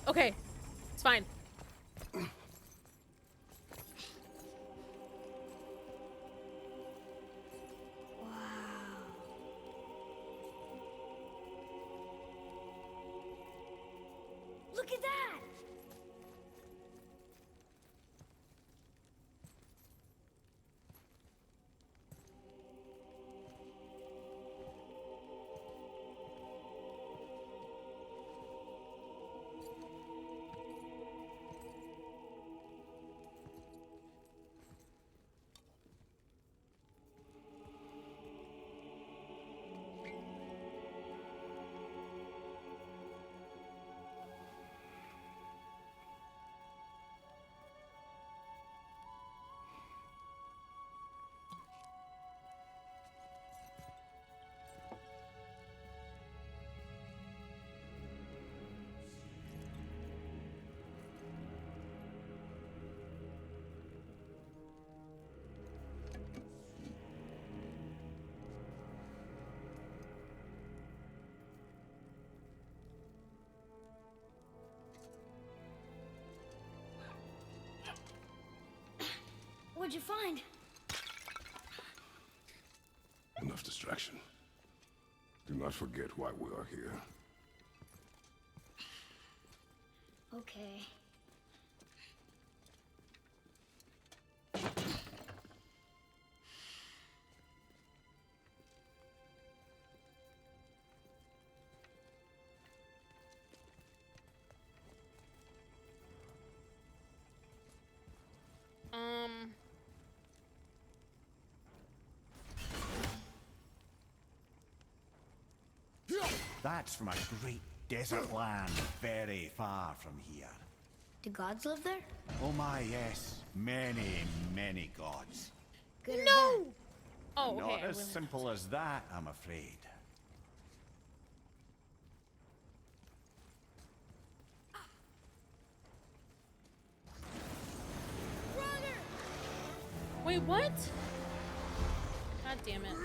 Okay, it's fine. Look at that! What'd you find? Enough distraction. Do not forget why we are here. Okay. That's from a great desert land very far from here. Do gods live there? Oh my, yes. Many, many gods. Good or No! bad? Oh, Not okay. as simple as that, I'm afraid. Wait, what? God damn it.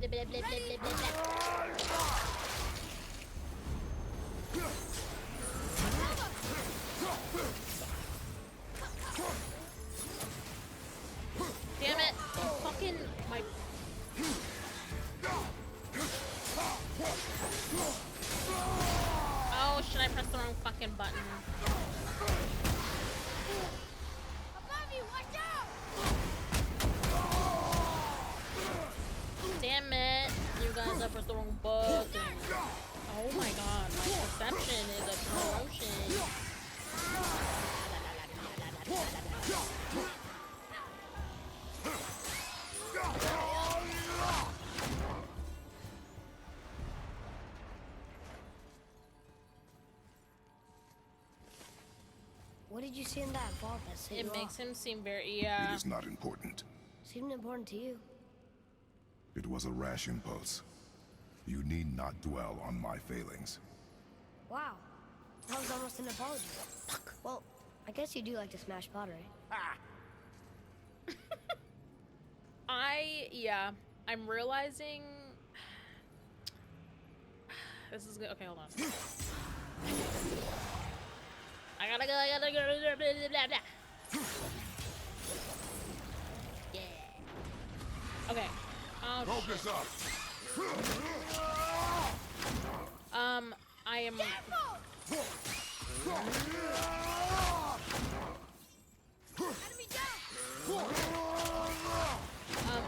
Blah, blah, blah, blah, blah, blah. Damn it! Fucking my. Oh, should I press the wrong fucking button? Above you, watch out! Damn it! You guys, I pressed the wrong button. Oh my god, my perception is atrocious. What did you see in that vault that set you It makes off? him seem very, It yeah. is not important. Seemed important to you. It was a rash impulse. You need not dwell on my failings. Wow. That was almost an apology. Well, I guess you do like to smash pottery. Yeah, I'm realizing this is good. Okay, hold on. I gotta go, blah, blah, blah. Okay. Oh, Focus shit. up. I am.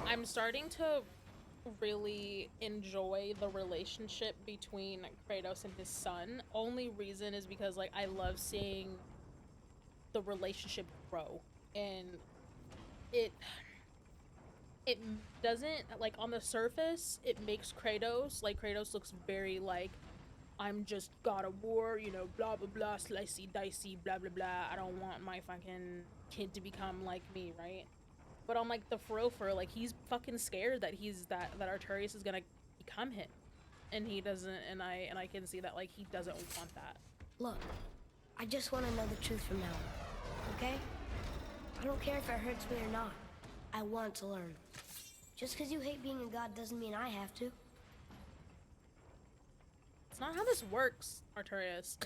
I'm starting to really enjoy the relationship between Kratos and his son. Only reason is because, like, I love seeing the relationship grow, and it doesn't, like, on the surface, it makes Kratos, like, Kratos looks very, like, I'm just God of War, you know, blah, blah, blah, slicey, dicey, blah, blah, blah. I don't want my fucking kid to become like me, right? But I'm like, the for real, like, he's fucking scared that that Arturius is gonna become him. And he doesn't, and I can see that, like, he doesn't want that. Look, I just want to know the truth from now on, okay? I don't care if it hurts me or not. I want to learn. Just because you hate being a god doesn't mean I have to. It's not how this works, Arturius.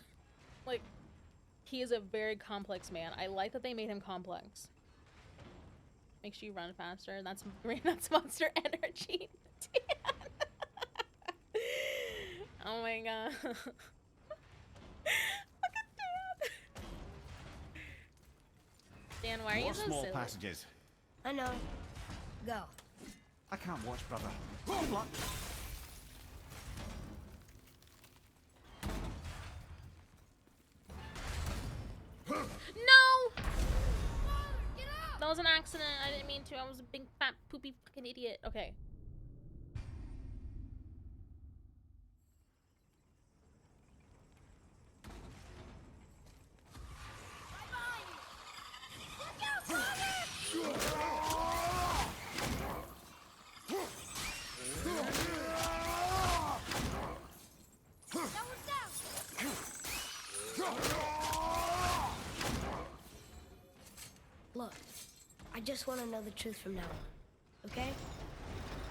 Like, he is a very complex man. I like that they made him complex. Makes you run faster. That's monster energy. Oh my god. Look at Dan. Dan, why are More you so small silly? passages. I know. Go. I can't watch, brother. Good luck. No! That was an accident. I didn't mean to. I was a big fat poopy fucking idiot. Okay. Look, I just want to know the truth from now on, okay?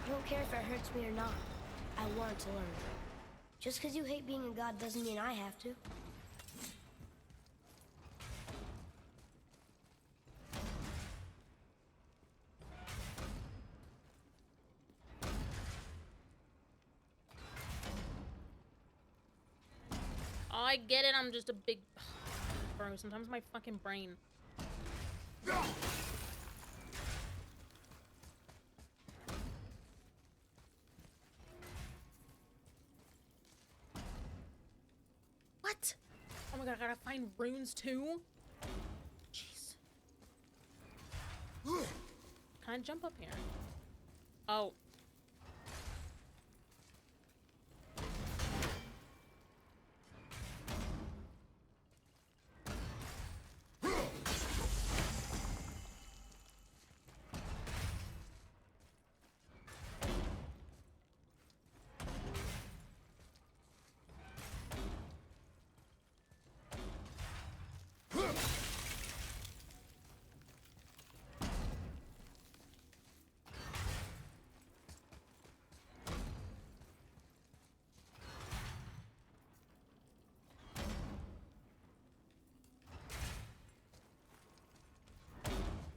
I don't care if it hurts me or not. I want to learn. Just because you hate being a god doesn't mean I have to. Oh, I get it. I'm just a big... Bro, sometimes my fucking brain... What? Oh my god, I gotta find runes too? Jeez. Can I jump up here? Oh.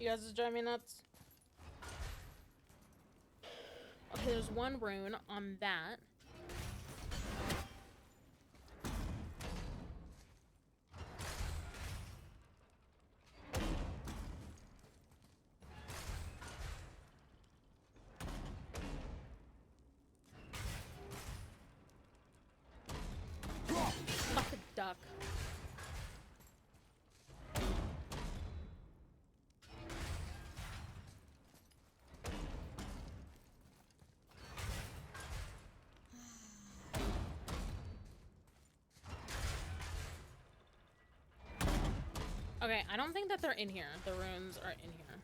You guys just drive me nuts. Okay, there's one rune on that. Fuck a duck. Okay, I don't think that they're in here. The runes are in here.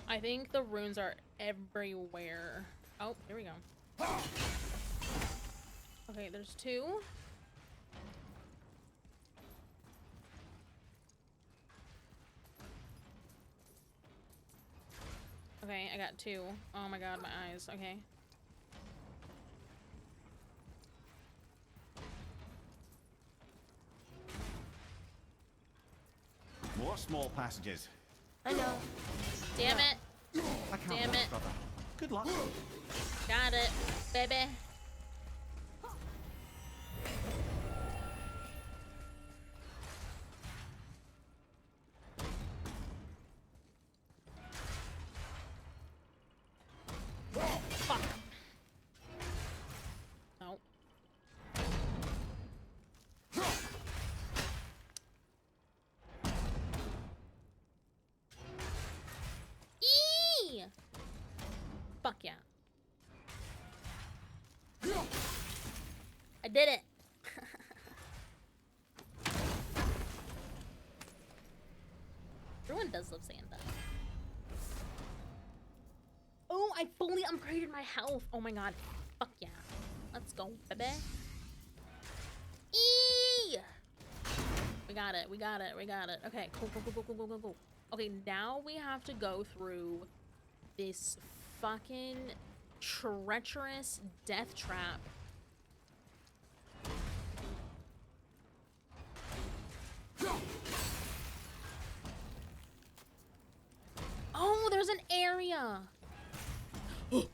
I think the runes are everywhere. Oh, here we go. Okay, there's two. Okay, I got two. Oh my god, my eyes. Okay. More small passages. I know. Damn it. I can't Damn watch, it. brother. Good luck. Got it, baby. Fuck. No. Eee! Fuck yeah. I did it. Everyone does love Santa. Oh, I fully upgraded my health. Oh my god. Fuck yeah. Let's go, baby. Eee! We got it. We got it. We got it. Okay, cool, cool, cool, cool, cool, cool, cool. Okay, now we have to go through this fucking treacherous death trap. Oh, there's an area. Okay.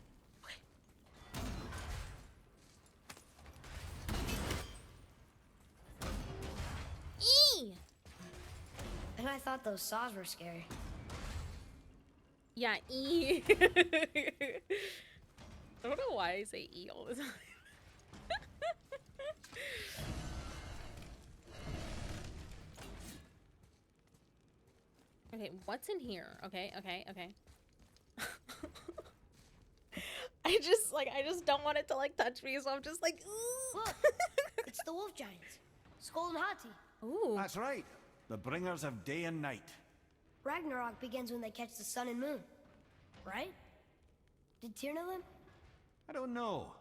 Eee! And I thought those saws were scary. Yeah, E. I don't know why I say E all the time. Okay, what's in here? Okay, okay, okay. I just don't want it to like touch me, so I'm just like, ooh. Look, it's the wolf giants, Skull and Hati. Ooh. That's right. The bringers of day and night. Ragnarok begins when they catch the sun and moon, right? Did Tyr know them? I don't know.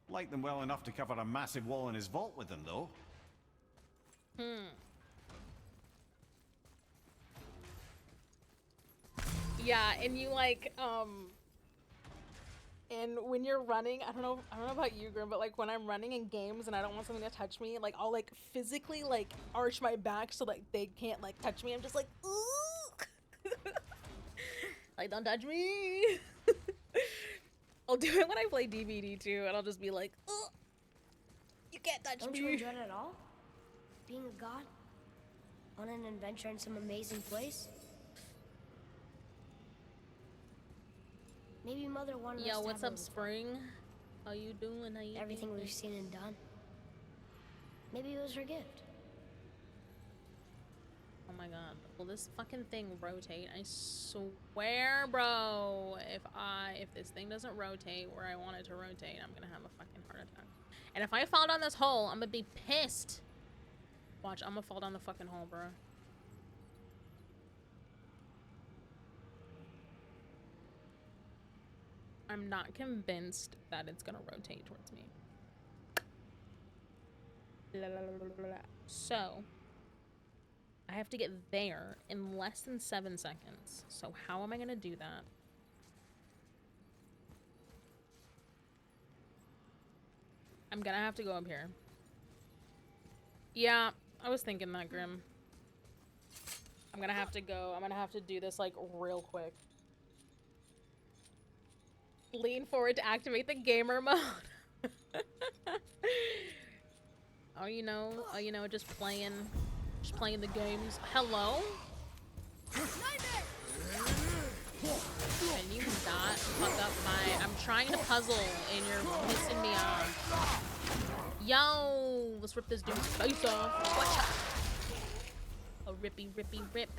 Like them well enough to cover a massive wall in his vault with them, though. Yeah, and you like, and when you're running, I don't know about you, Grim, but like when I'm running in games and I don't want something to touch me, like I'll like physically like arch my back so like they can't like touch me. I'm just like, ooh, like don't touch me. I'll do it when I play DVD too, and I'll just be like, oh, you can't touch Don't me. you enjoy it at all? Being a god? On an adventure in some amazing place? Maybe Mother wanted us Yo, to what's have up, Spring? How you doing? How you everything doing? we've seen and done. Maybe it was her gift. Oh my god. Will this fucking thing rotate? I swear, bro. If this thing doesn't rotate where I want it to rotate, I'm gonna have a fucking heart attack. And if I fall down this hole, I'm gonna be pissed. Watch, I'm gonna fall down the fucking hole, bro. I'm not convinced that it's gonna rotate towards me. So, I have to get there in less than 7 seconds. So how am I gonna do that? I'm gonna have to go up here. Yeah, I was thinking that, Grim. I'm gonna have to go. I'm gonna have to do this like real quick. Lean forward to activate the gamer mode. Oh, you know, just playing the games. Hello? Can you not fuck up my... I'm trying to puzzle and you're pissing me off. Yo! Let's rip this dude's face off. Watch out. A rippy, rippy, rip.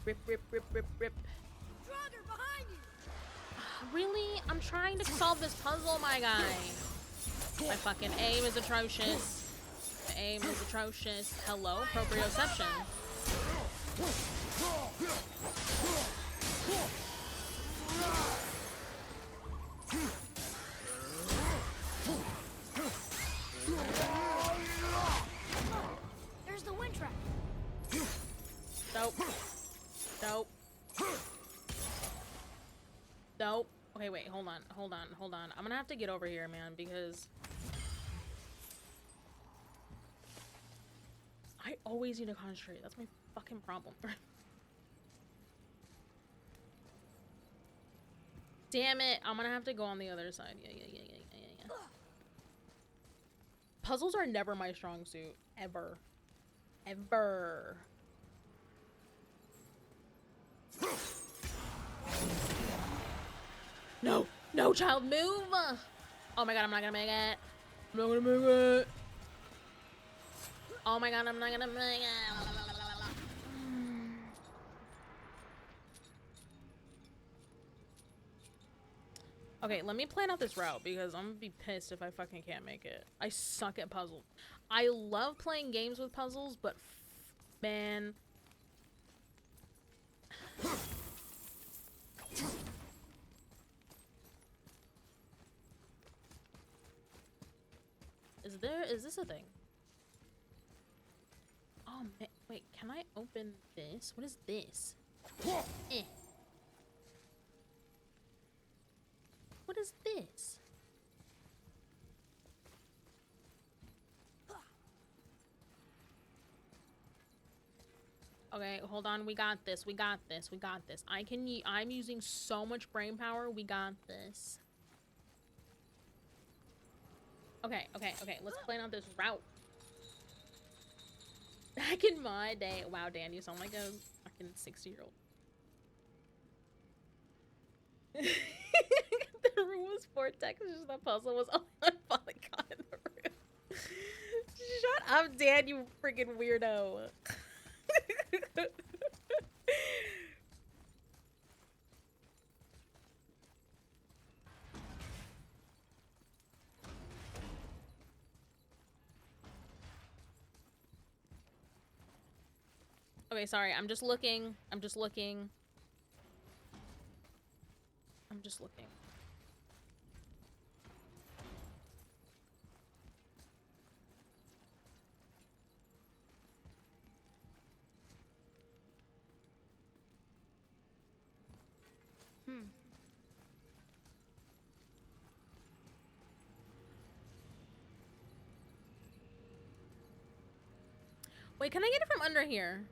Rip, rip, rip, rip, rip. Draugr, behind you! Really? I'm trying to solve this puzzle, my guy. My fucking aim is atrocious. My aim is atrocious. Hello? Proprioception. There's the wind trap. Nope. Nope. Nope. Okay, wait, hold on. I'm gonna have to get over here, man, because I always need to concentrate. That's my fucking problem. Damn it. I'm gonna have to go on the other side. Yeah. Puzzles are never my strong suit. Ever. Ever. No. No, child, move. Oh my god, I'm not gonna make it. I'm not gonna make it. Oh my god, I'm not gonna make it. Okay, let me plan out this route because I'm gonna be pissed if I fucking can't make it. I suck at puzzles. I love playing games with puzzles, but man. Is this a thing? Oh man, wait, can I open this? What is this? Eh. What is this? Okay, hold on. We got this. We got this. We got this. I'm using so much brain power. We got this. Okay. Let's plan out this route. Back in my day. Wow, Dan, you sound like a fucking 60-year-old. The room was 4 textures. The puzzle was only one polygon in the room. Shut up, Dan, you freaking weirdo. Okay, sorry. I'm just looking. Wait, can I get it from under here?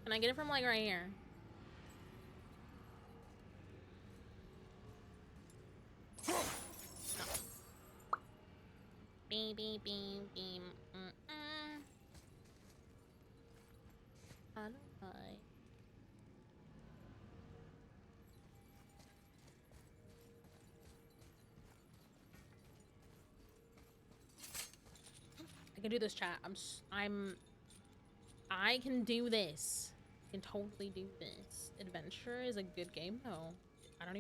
Can I get it from like right here? No. Beep, beep, beep, beep. I don't know. I can do this, chat. I can do this. I can totally do this. Adventure is a good game though. I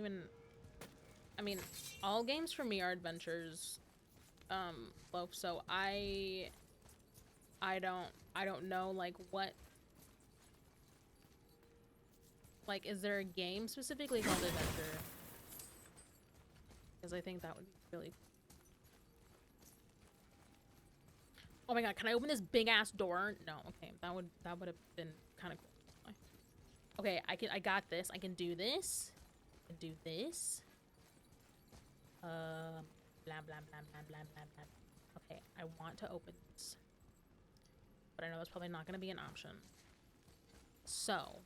mean, all games for me are adventures. Loaf, so I don't know like what, like, is there a game specifically called Adventure? Because I think that would be really cool. Oh my god, can I open this big ass door? No, okay, that would have been kind of cool. Okay, I got this. I can do this. I can do this. Blah blah blah blah blah blah blah. Okay, I want to open this, but I know that's probably not going to be an option. So.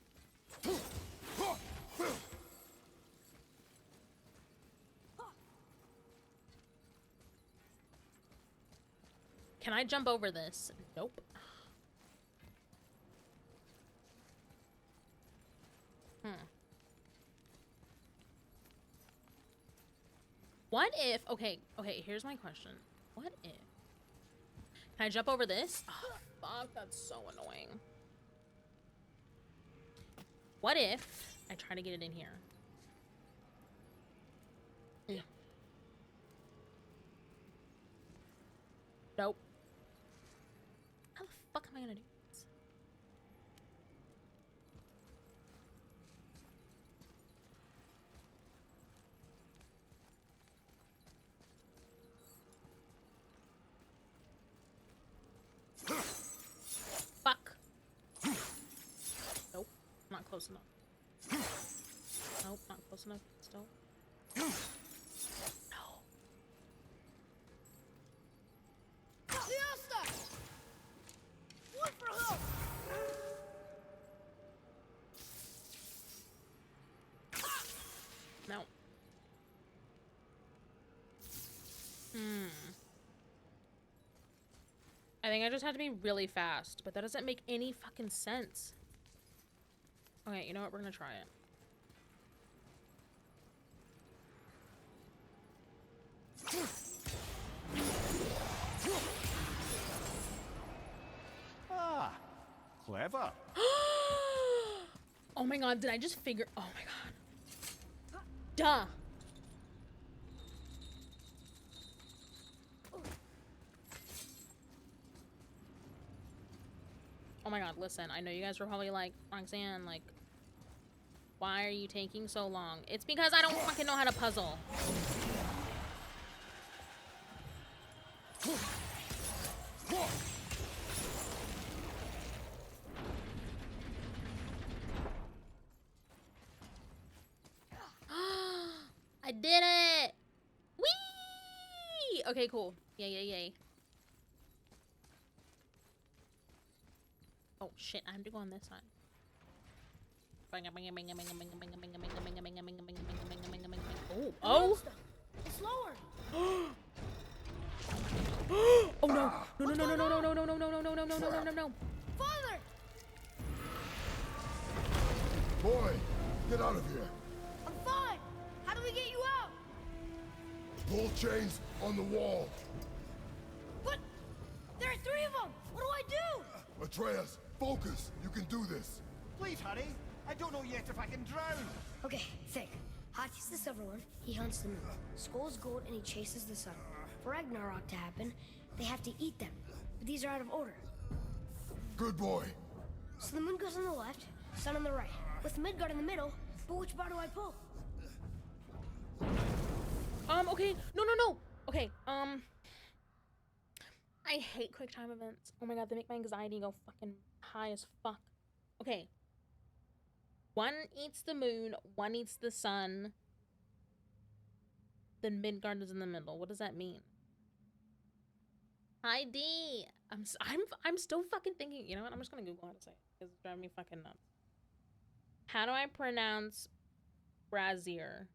Can I jump over this? Nope. What if... Okay, here's my question. What if... Can I jump over this? Oh, fuck, that's so annoying. What if I try to get it in here? Yeah. Nope. How the fuck am I gonna do this? Fuck. Nope. Not close enough. Nope, not close enough still. No. No. I think I just had to be really fast, but that doesn't make any fucking sense. Okay, you know what? We're gonna try it. Ah, clever. Oh my god, did I just figure? Oh my god. Duh. Oh my god, listen, I know you guys were probably like, Roxxan, like, why are you taking so long? It's because I don't fucking know how to puzzle. I did it! Whee! Okay, cool. Yay, yay, yay. Oh shit, I have to go on this side. Oh, oh! It's lower. Oh no! No, no, no, no, no, no, no, no, no, no, no, no, no, no, no, no. Father! Boy, get out of here. I'm fine. How do we get you out? Pull chains on the wall. But there are 3 of them. What do I do? Atreus, focus. You can do this. Please hurry. I don't know yet if I can drown. Okay, think. Hati's the silver one. He hunts the moon. Skull's gold and he chases the sun. For Ragnarok to happen, they have to eat them. But these are out of order. Good boy. So the moon goes on the left, sun on the right. With Midgard in the middle, but which bar do I pull? Okay. No, no, no. Okay, I hate quick time events. Oh my god, they make my anxiety go fucking high as fuck. Okay. One eats the moon, one eats the sun. Then Midgard is in the middle. What does that mean? Hi D. I'm still fucking thinking. You know what? I'm just gonna Google how to say it because it's driving me fucking nuts. How do I pronounce brazier?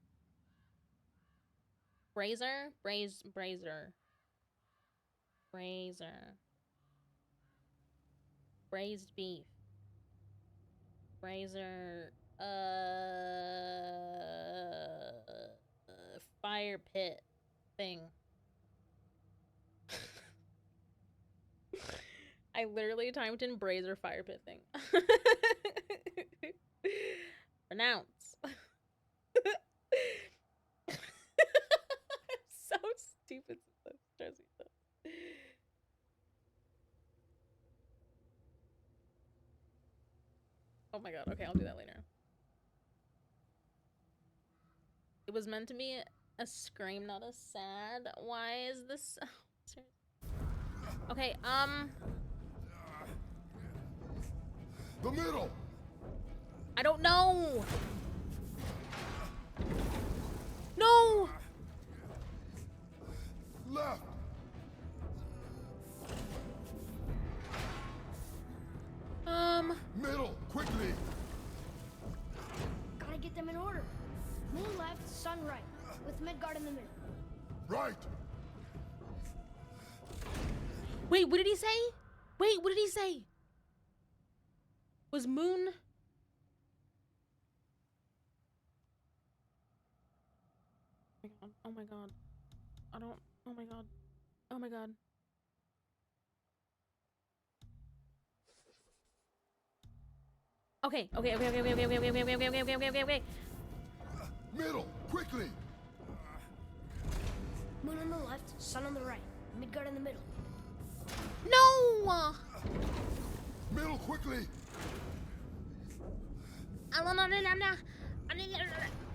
Brazier? Brazier. Braised beef. Brazier. Fire pit thing. I literally typed in brazier fire pit thing. Pronounce. I'm so stupid. So stressing. Oh my god, okay, I'll do that later. It was meant to be a scream, not a sad. Why is this? Okay, The middle. I don't know. No. Left. Middle, quickly. Gotta get them in order. Moon left, sun right, with Midgard in the middle. Right. Wait, what did he say? Wait, what did he say? Was moon? Oh my god. I don't. Oh my god. Oh my god. Okay. Middle, quickly. Moon on the left, sun on the right, Midgard in the middle. No! Middle, quickly.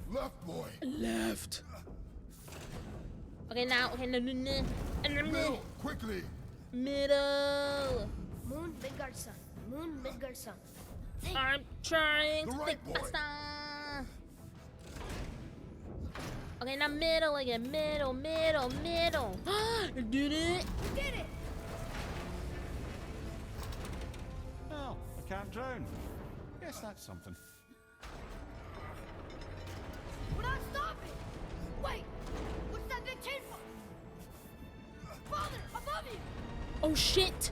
Left, boy. Left. Okay, now. Okay, no. Middle, quickly. Middle. Moon, Midgard, sun. Moon, Midgard, sun. Think. I'm trying The to right, think boy. faster. Okay, now middle again. Middle. Did it? We did it! Well, I can't drown. Guess that's something. We're not stopping! Wait! What's that big chain for? Father, above you! Oh shit!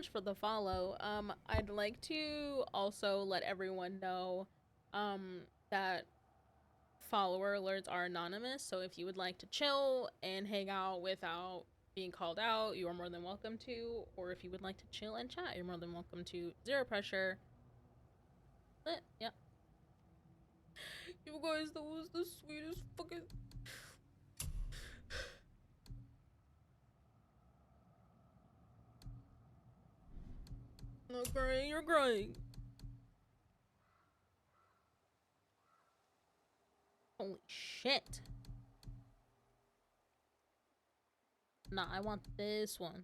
much for the follow. I'd like to also let everyone know that follower alerts are anonymous, so if you would like to chill and hang out without being called out, you are more than welcome to. Or if you would like to chill and chat, you're more than welcome to. Zero pressure. But, yeah. You guys, that was the sweetest fucking... Not crying, you're crying. Holy shit. Nah, I want this one.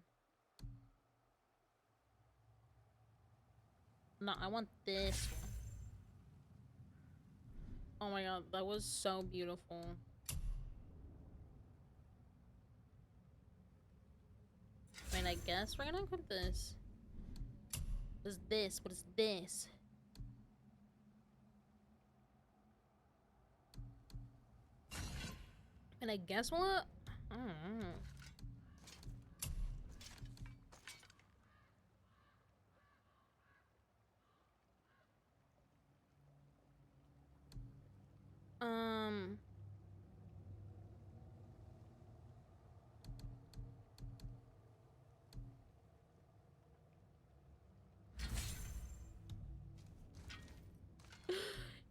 Nah, I want this one. Oh my god, that was so beautiful. I mean, I guess we're gonna equip this. What is this? What is this? And I guess what? I don't know.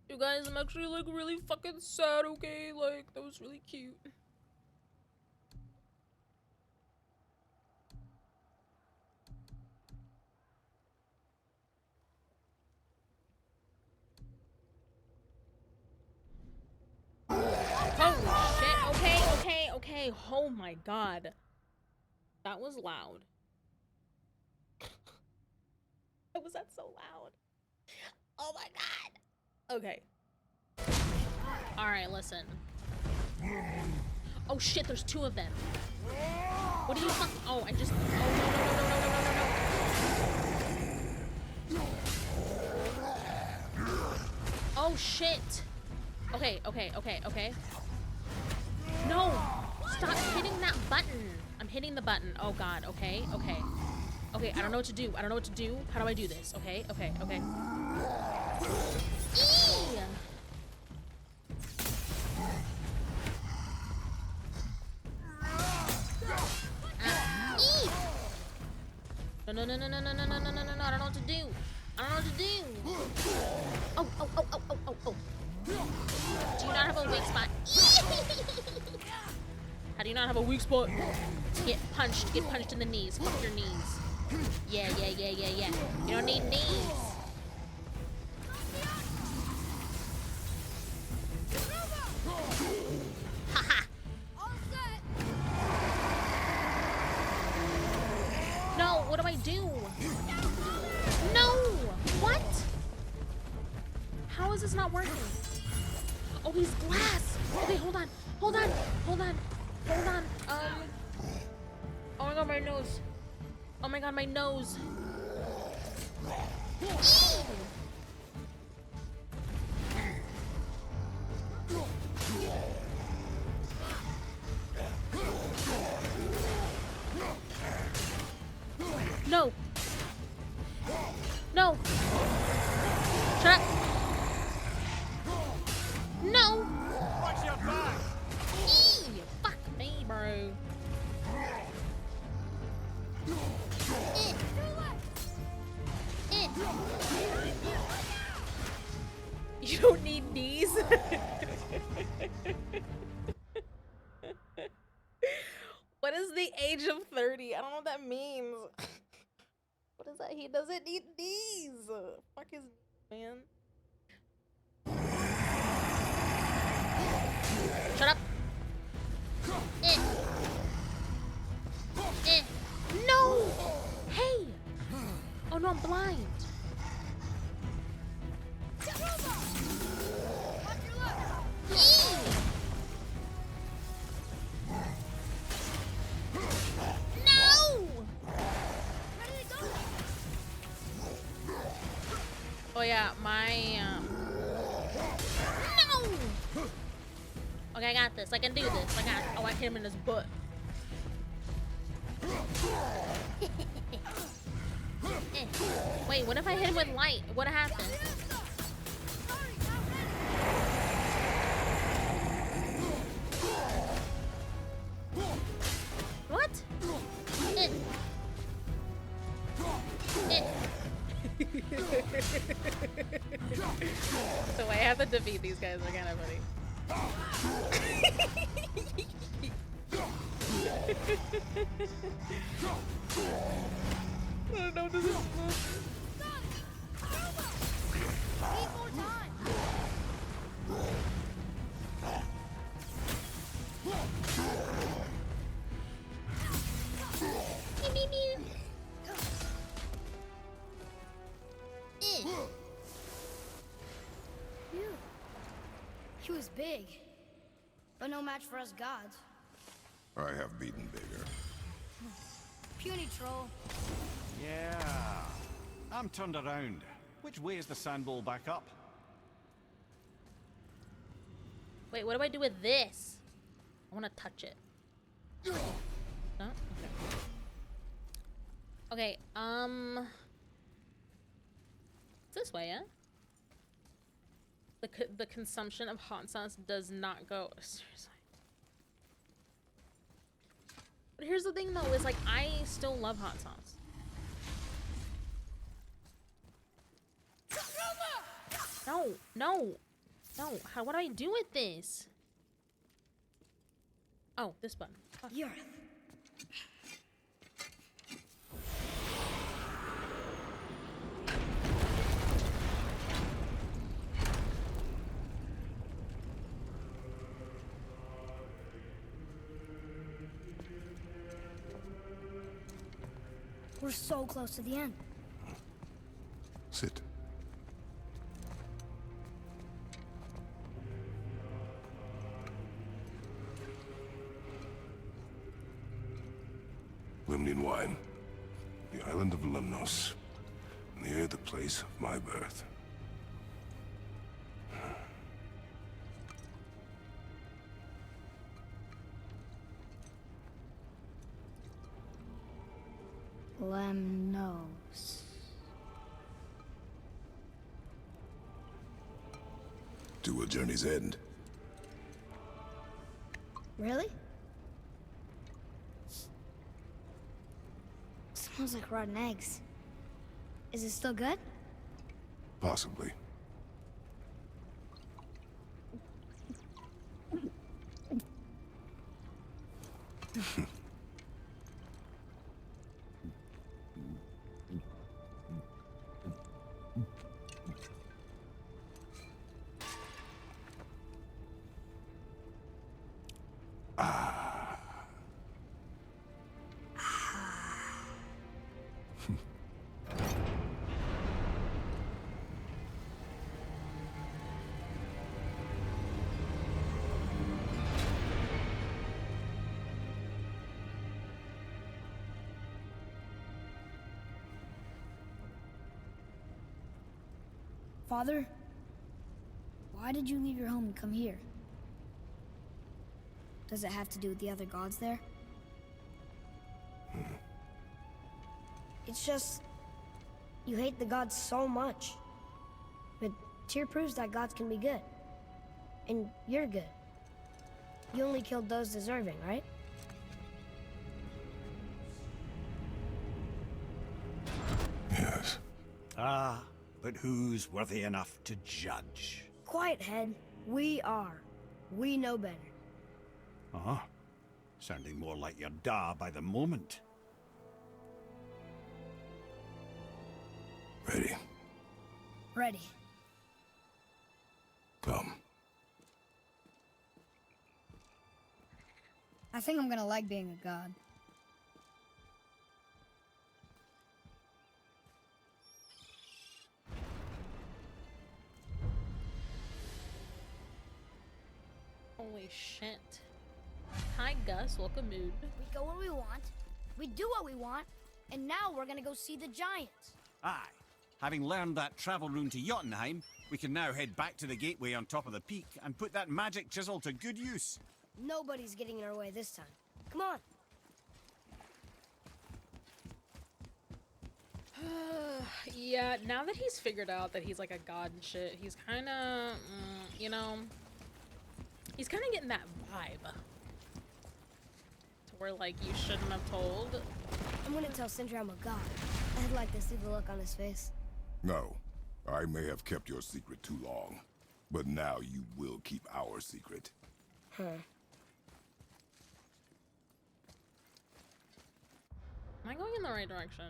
You guys, I'm actually like really fucking sad, okay? Like, that was really cute. Holy shit. Okay. Oh my god. That was loud. Why was that so loud? Oh my god. Okay. Alright, listen. Oh shit, there's two of them. What do you fuck? Oh, I just... Oh, no. Oh shit. Okay. No! Stop hitting that button! I'm hitting the button. Oh god, okay. Okay, I don't know what to do. How do I do this? Okay. Eee! No, I don't know what to do. Oh. Do you not have a weak spot? How do you not have a weak spot? Get punched in the knees. Fuck your knees. Yeah. You don't need knees. Haha. No, what do I do? No! What? How is this not working? Oh, he's glass! Okay, hold on. Oh my god, my nose. Oh my god, my nose. Eee! No. Shut up. No. Watch your back. Eee, fuck me, bro. You don't need knees. What is the age of 30? I don't know what that means. What is that? He doesn't need knees. Fuck his man. Shut up. No! Hey! Oh no, I'm blind. No! Oh yeah, my no! Okay, I got this. I can do this. Oh, I hit him in his butt. Wait, what if I hit him with light? What happened? What? The way I have to defeat these guys are kind of funny. I don't know what this is. Need more time. Phew. He was big, but no match for us gods. I have beaten bigger. Puny troll. Yeah. I'm turned around. Which way is the sandball back up? Wait, what do I do with this? I want to touch it. No? Okay. Okay, it's this way, yeah? The consumption of hot sauce does not go... Seriously. But here's the thing, though, is, like, I still love hot sauce. No, no, no. What do I do with this? Oh, this button. Fuck. The earth. We're so close to the end. Sit. Limnian wine. The island of Lemnos. Near the place of my birth. Lemnos. To a journey's end. Really? Smells like rotten eggs. Is it still good? Possibly. Father, why did you leave your home and come here? Does it have to do with the other gods there? It's just... you hate the gods so much. But Tyr proves that gods can be good. And you're good. You only killed those deserving, right? Yes. Ah, but who's worthy enough to judge? Quiet, head. We are. We know better. Uh-huh. Sounding more like your da by the moment. Ready. Ready. Come. I think I'm gonna like being a god. Holy shit. Hi, Gus. Welcome, mood. We go where we want, we do what we want, and now we're gonna go see the giants. Aye. Having learned that travel rune to Jotunheim, we can now head back to the gateway on top of the peak and put that magic chisel to good use. Nobody's getting in our way this time. Come on. Yeah, now that he's figured out that he's like a god and shit, he's kind of, you know, he's kind of getting that vibe. To where, like, you shouldn't have told. I'm gonna tell Sindri I'm a god. I'd like to see the look on his face. No, I may have kept your secret too long, but now you will keep our secret. Huh. Am I going in the right direction?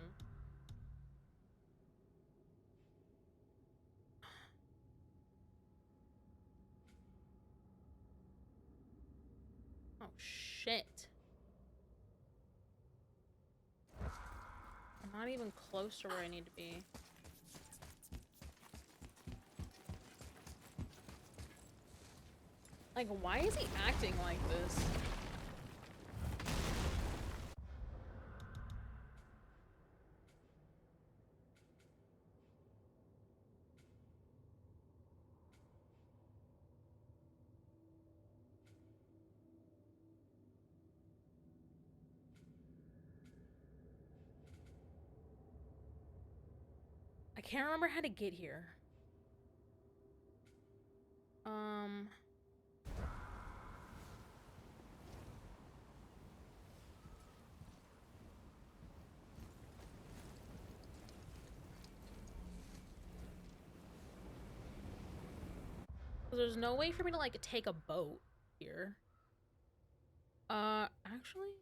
Oh, shit. I'm not even close to where I need to be. Like, why is he acting like this? I can't remember how to get here. There's no way for me to like take a boat here. Actually,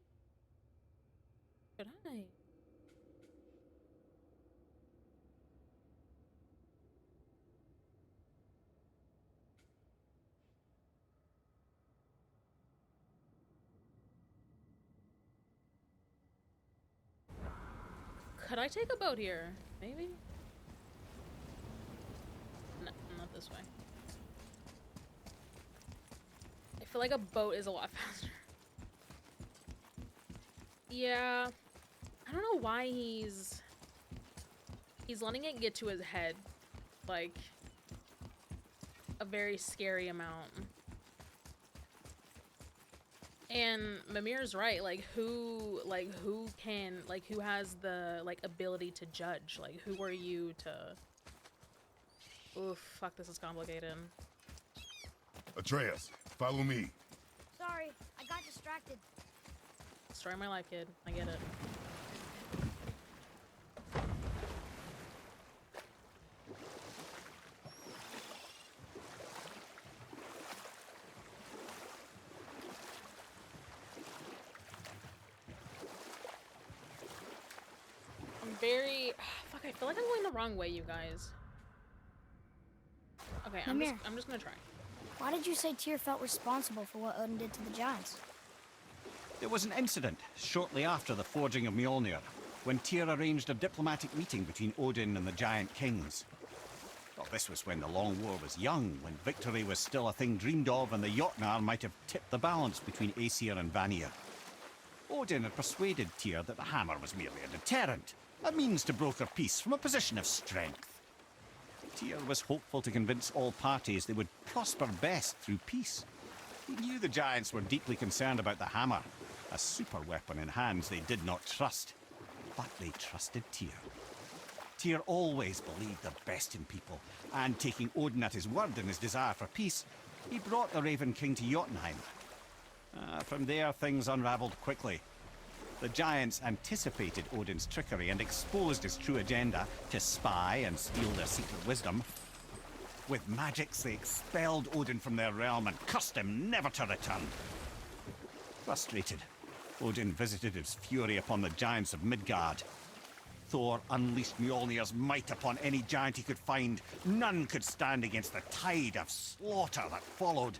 could I? Could I take a boat here? Maybe? No, not this way. I feel like a boat is a lot faster. Yeah. I don't know why he's letting it get to his head. Like, a very scary amount. And Mimir's right, who has the, ability to judge? Like, who are you to... Oof, fuck, this is complicated. Atreus, follow me. Sorry, I got distracted. Destroy my life, kid. I get it. Fuck, I feel like I'm going the wrong way, you guys. Okay, I'm just gonna try. Why did you say Tyr felt responsible for what Odin did to the giants? There was an incident shortly after the forging of Mjolnir, when Tyr arranged a diplomatic meeting between Odin and the giant kings. Well, this was when the Long War was young, when victory was still a thing dreamed of, and the Jotnar might have tipped the balance between Aesir and Vanir. Odin had persuaded Tyr that the hammer was merely a deterrent, a means to broker peace from a position of strength. Tyr was hopeful to convince all parties they would prosper best through peace. He knew the giants were deeply concerned about the hammer, a super weapon in hands they did not trust. But they trusted Tyr. Tyr always believed the best in people, and taking Odin at his word in his desire for peace, he brought the Raven King to Jotunheim. From there, things unraveled quickly. The giants anticipated Odin's trickery and exposed his true agenda to spy and steal their secret wisdom. With magics, they expelled Odin from their realm and cursed him never to return. Frustrated, Odin visited his fury upon the giants of Midgard. Thor unleashed Mjolnir's might upon any giant he could find. None could stand against the tide of slaughter that followed.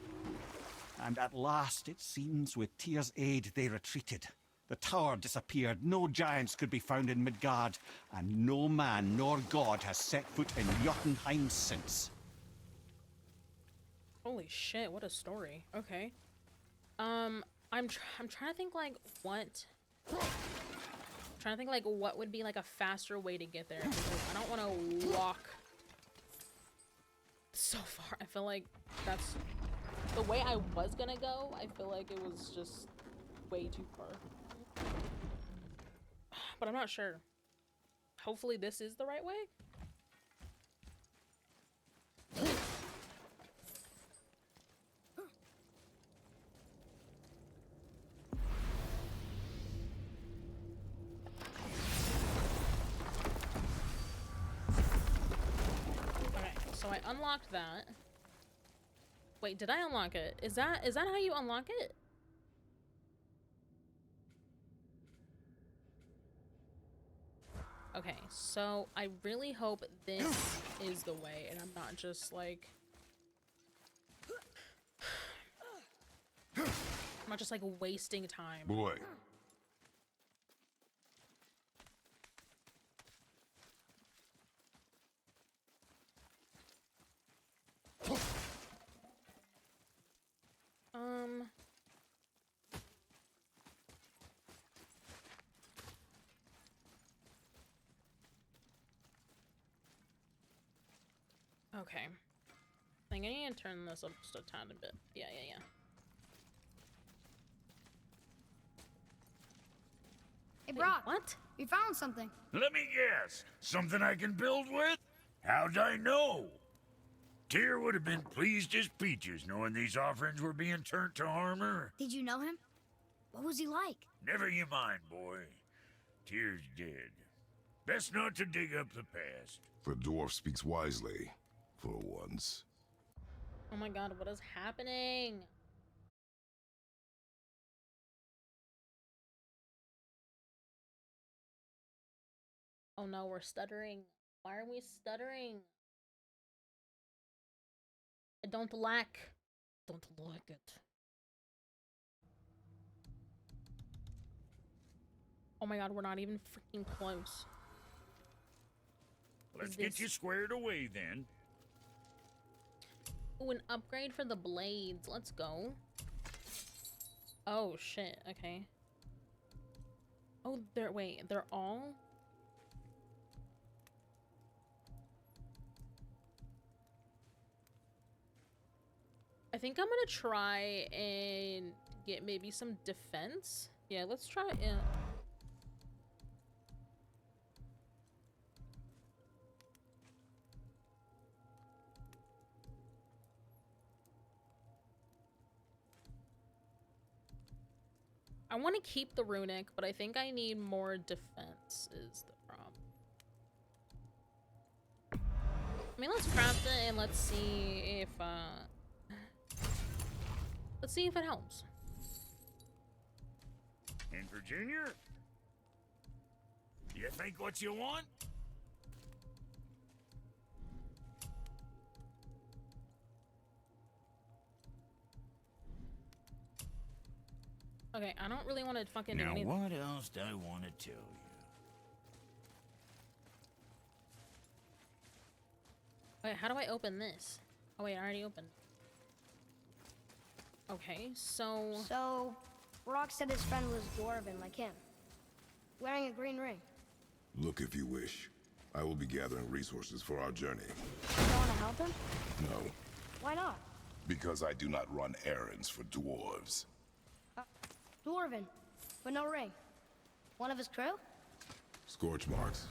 And at last, it seems, with Tyr's aid, they retreated. The tower disappeared, no giants could be found in Midgard, and no man nor god has set foot in Jotunheim since. Holy shit, what a story. Okay. I'm trying to think what... I'm trying to think what would be a faster way to get there, because I don't want to walk so far. I feel like that's the way I was gonna go. I feel like it was just way too far. But I'm not sure. Hopefully this is the right way. Okay, so I unlocked that. Wait, did I unlock it? Is that how you unlock it? Okay, so I really hope this is the way and I'm not just like... I'm not just like wasting time. Boy. Okay. I think I need to turn this up just a tiny bit. Yeah. Hey, Brock. What? We found something. Let me guess. Something I can build with? How'd I know? Tyr would have been pleased as peaches knowing these offerings were being turned to armor. Did you know him? What was he like? Never you mind, boy. Tyr's dead. Best not to dig up the past. The dwarf speaks wisely, for once. Oh my god, what is happening? Oh no, we're stuttering. Why are we stuttering? I don't like it. Oh my god, we're not even freaking close. Let's get you squared away then. Ooh, an upgrade for the blades. Let's go. Oh shit, okay. Oh, wait, they're all? I think I'm gonna try and get maybe some defense. Yeah, let's try it. Yeah. I want to keep the runic, but I think I need more defense is the problem. I mean, let's craft it and let's see if it helps. And Virginia? You think what you want? Okay, I don't really want to fucking do Now anything. what else do I want to tell you? Wait, how do I open this? Oh wait, I already opened. Okay, so... So, Rock said his friend was dwarven like him, wearing a green ring. Look if you wish. I will be gathering resources for our journey. You don't want to help him? No, Why not? because I do not run errands for dwarves. Dwarven, but no ring. One of his crew? Scorch marks.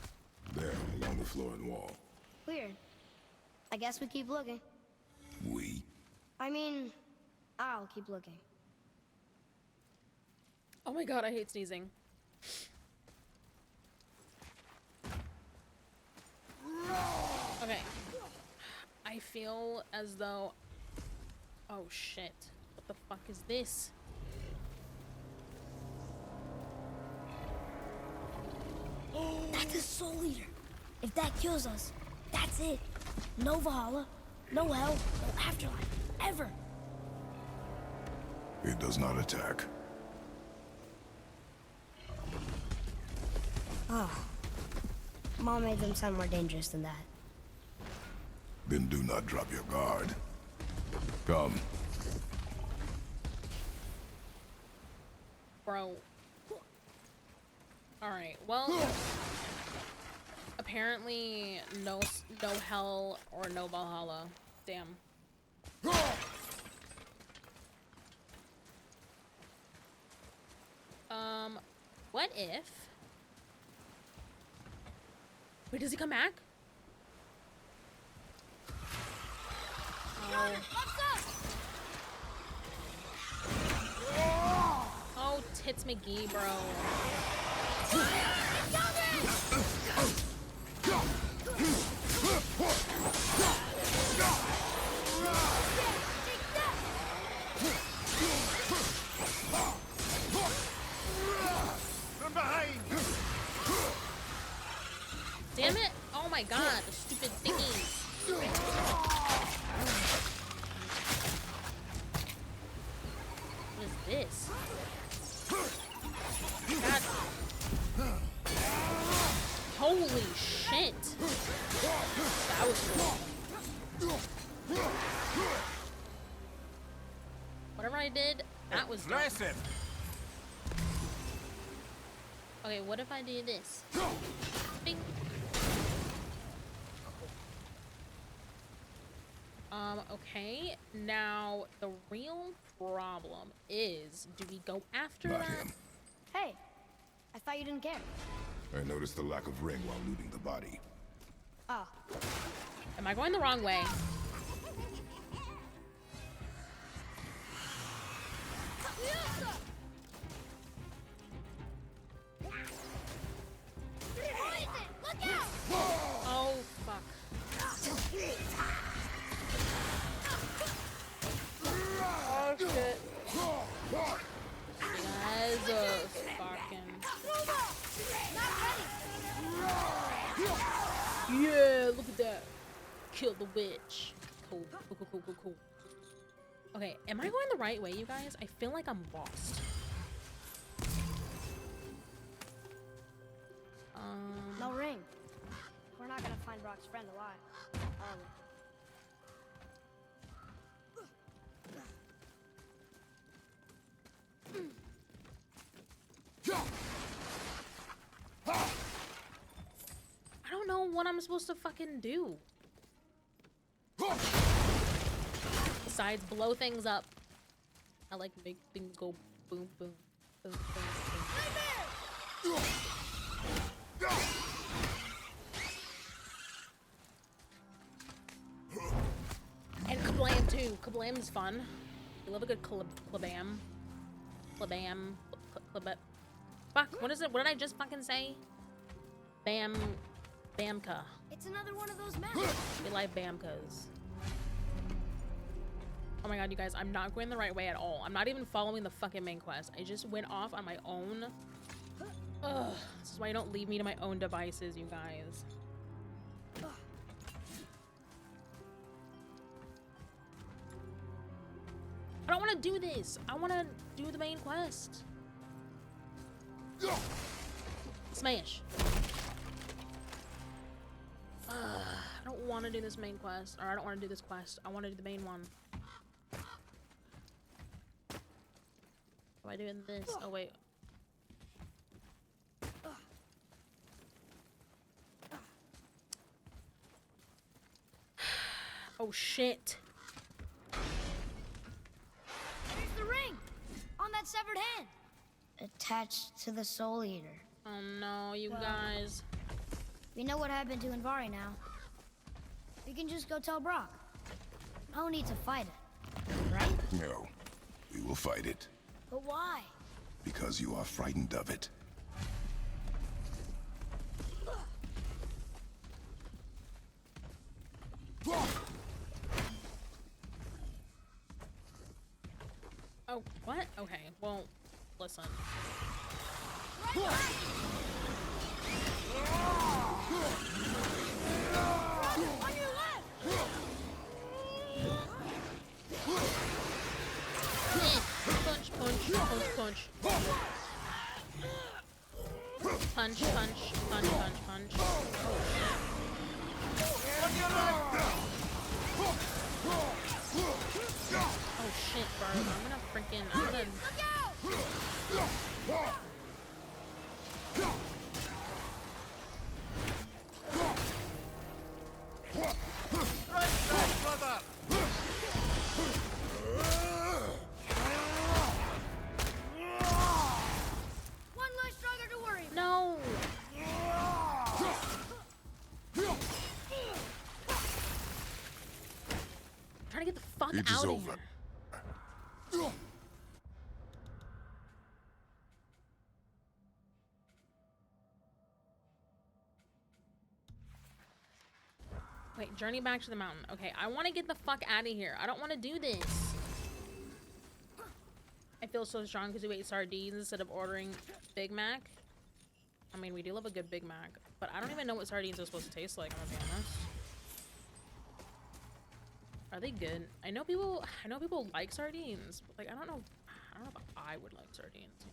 There, along the floor and wall. Weird. I guess we keep looking. We? I mean, I'll keep looking. Oh my god, I hate sneezing. Okay. I feel as though... Oh shit. What the fuck is this? That's a soul eater. If that kills us, that's it. No Valhalla, no hell, no afterlife, ever. It does not attack. Oh. Mom made them sound more dangerous than that. Then do not drop your guard. Come. Bro. Alright, well... Apparently, no hell or no Valhalla. Damn. What if... Wait, does he come back? Oh, tits McGee, bro. From behind! Damn it! Oh my god, the stupid thingies. What is this? God. Holy shit! That was cool. Whatever I did, that was dumb. Aggressive! Okay, what if I do this? Bing. Okay. Now, the real problem is, do we go after Not that? him. Hey, I thought you didn't care. I noticed the lack of ring while looting the body. Oh, Am I going the wrong way? Oh, fuck. Oh, shit. You guys are fucking... Yeah, look at that. Kill the witch. Cool, cool, cool, cool, cool, cool. Okay, am I going the right way, you guys? I feel like I'm lost. no ring. We're not gonna find Brock's friend alive, are we? I don't know what I'm supposed to fucking do. Besides blow things up. I like make things go boom, boom, boom, boom, boom. And kablam too. Kablam's fun. I love a good klabam. Klabam. Klabam. Fuck, what is it? What did I just fucking say? Bam. Bamka. It's another one of those maps. We like Bamkas. Oh my god, you guys, I'm not going the right way at all. I'm not even following the fucking main quest. I just went off on my own. Ugh. This is why you don't leave me to my own devices, you guys. I don't want to do this. I want to do the main quest. Smash. I don't want to do this main quest. Or I don't want to do this quest. I want to do the main one. Am I doing this? Oh, wait. Oh, shit. There's the ring! On that severed hand! Attached to the Soul Eater. Oh, no, you guys. We know what happened to Invari now. We can just go tell Brock. No need to fight it, right? No, we will fight it. But why? Because you are frightened of it. Oh, what? Okay, well, listen. On your left! Punch, punch, punch, punch. Punch, punch, punch, punch, punch. Oh shit, bro. I'm gonna freaking. I'm gonna. One less stronger to worry about. No! It is outta over. here. Wait, journey back to the mountain. Okay, I want to get the fuck out of here. I don't want to do this. I feel so strong because we ate sardines instead of ordering Big Mac. I mean, we do love a good Big Mac, but I don't even know what sardines are supposed to taste like, I'm gonna be honest. Are they good? I know people like sardines, but like I don't know if I would like sardines.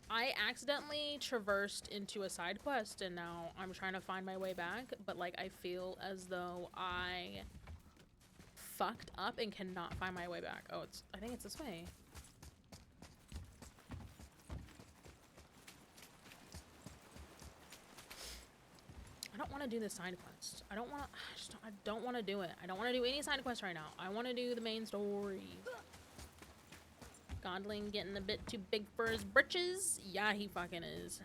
I accidentally traversed into a side quest and now I'm trying to find my way back, but like I feel as though I fucked up and cannot find my way back. Oh, I think it's this way. I don't want to do the side quest. I don't want to do it. I don't want to do any side quest right now. I want to do the main story. Godling getting a bit too big for his britches. Yeah, he fucking is.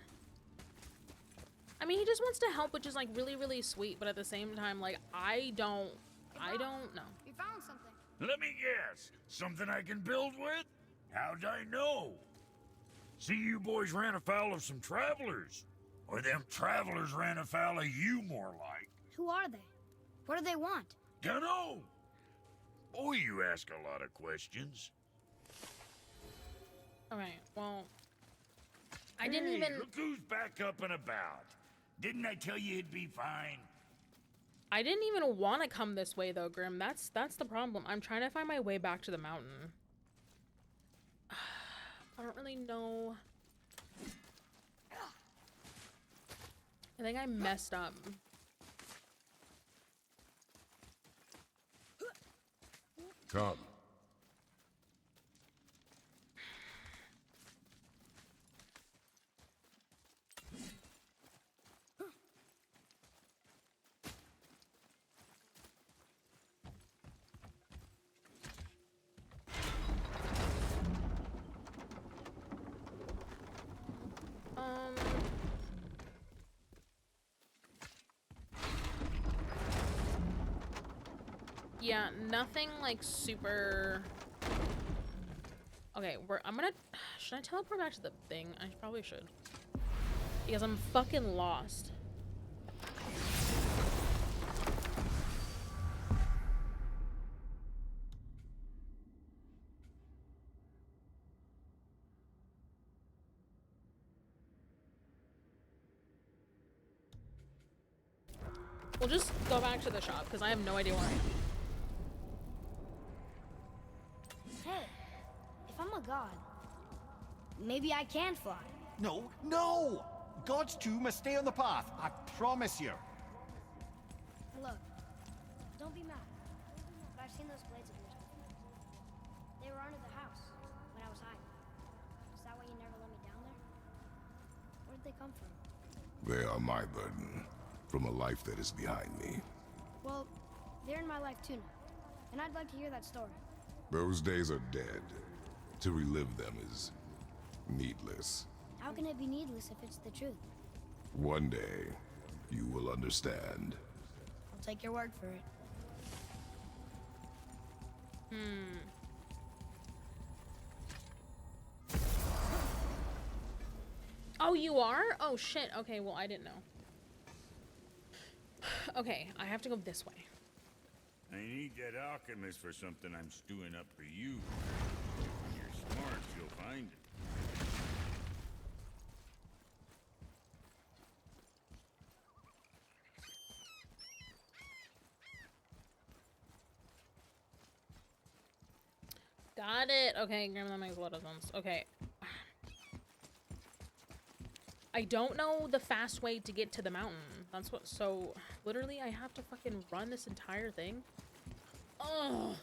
I mean, he just wants to help, which is like really, really sweet. But at the same time, like, I don't know. We found something. Let me guess. Something I can build with? How'd I know? See, you boys ran afoul of some travelers. Or them travelers ran afoul of you, more like. Who are they? What do they want? Dunno. Boy, you ask a lot of questions. Okay, well, I Hey, didn't even... Look who's back up and about. Didn't I tell you it'd be fine? I didn't even want to come this way, though, Grim. That's the problem. I'm trying to find my way back to the mountain. I don't really know. I think I messed up. Come. Yeah, nothing like super... Okay, should I teleport back to the thing? I probably should. Because I'm fucking lost. We'll just go back to the shop, because I have no idea where I am. Hey, if I'm a god, maybe I can fly. No, no! Gods too must stay on the path, I promise you. Look, don't be mad, but I've seen those blades of yours before. They were under the house when I was hiding. Is that why you never let me down there? Where did they come from? They are my burden, from a life that is behind me. Well, they're in my life too now, and I'd like to hear that story. Those days are dead. To relive them is needless. How can it be needless if it's the truth? One day, you will understand. I'll take your word for it. Oh, you are? Oh, shit. Okay, well, I didn't know. Okay, I have to go this way. I need that alchemist for something I'm stewing up for you. When you're smart, you'll find it. Got it. Okay, Grim, that makes a lot of sense. Okay. I don't know the fast way to get to the mountain. That's what, so, literally, I have to fucking run this entire thing? Oh.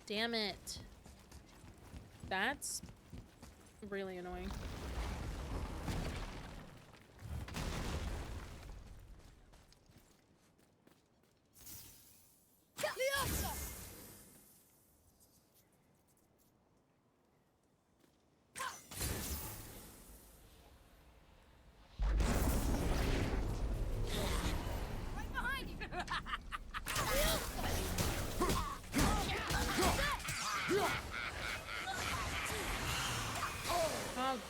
Damn it. That's really annoying.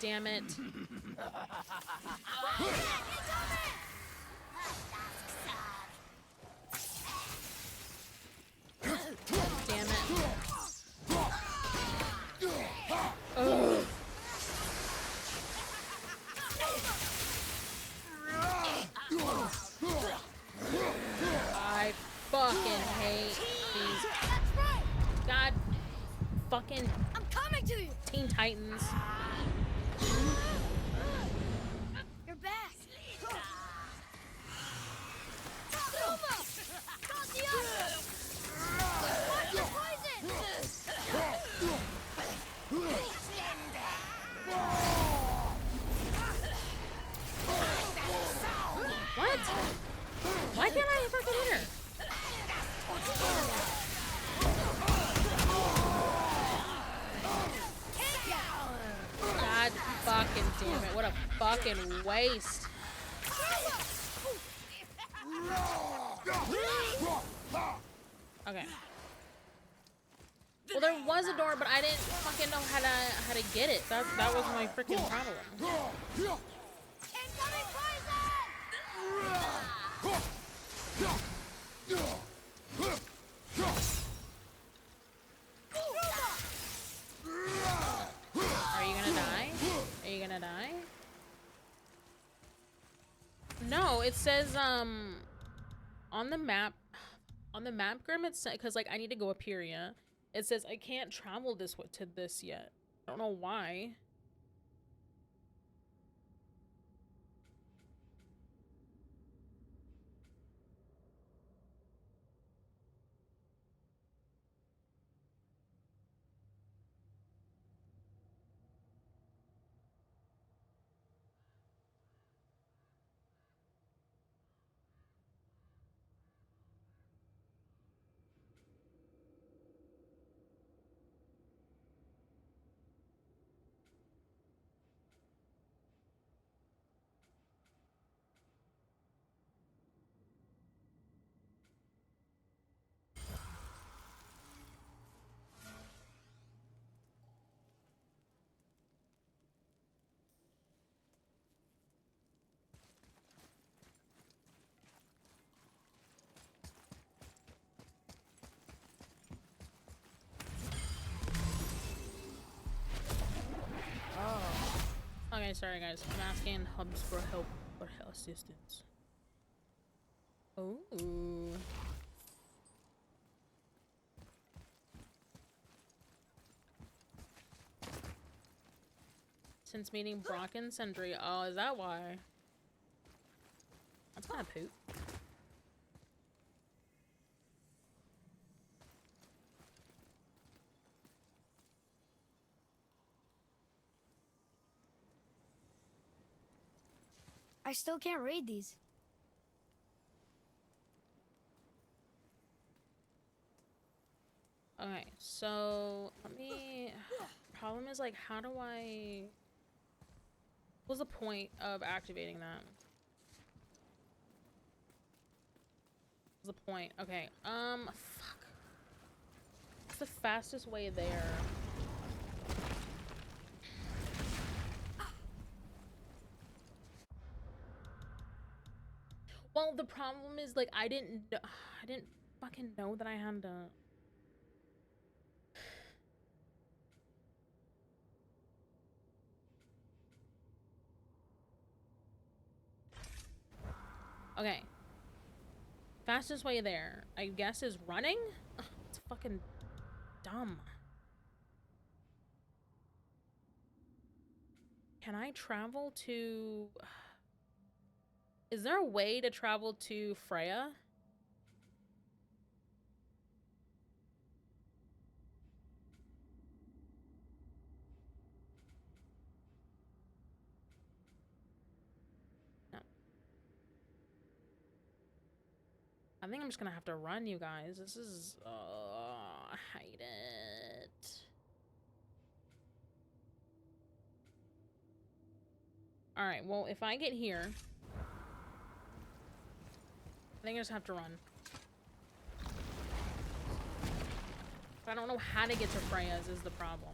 damn it. Damn it. Ugh. I fucking hate these. God fucking I'm coming to you. Teen Titans. You're back. Watch your poison. What? Why can't I fucking hit her? God fucking damn it. What a fucking waste. Okay. Well, there was a door, but I didn't fucking know how to get it. That was my freaking problem. Incoming Are you gonna die? Are you gonna die? No, it says on the map Grim, it's because like I need to go up here, yeah. It says I can't travel this way to this yet. I don't know why. Okay, sorry guys. I'm asking hubs for help or assistance. Oh. Since meeting Brock and Sentry. Oh, is that why? That's kind of poop. I still can't read these. Okay, so let me. Problem is like, how do I? What's the point of activating that? What's the point? Okay, fuck. What's the fastest way there? Well, the problem is like I didn't fucking know that I had to. Okay. Fastest way there, I guess, is running? Ugh, it's fucking dumb. Can I travel to... Is there a way to travel to Freya? No. I think I'm just gonna have to run, you guys. This is... I hate it. Alright, well, if I get here... I think I just have to run. But I don't know how to get to Freya's is the problem.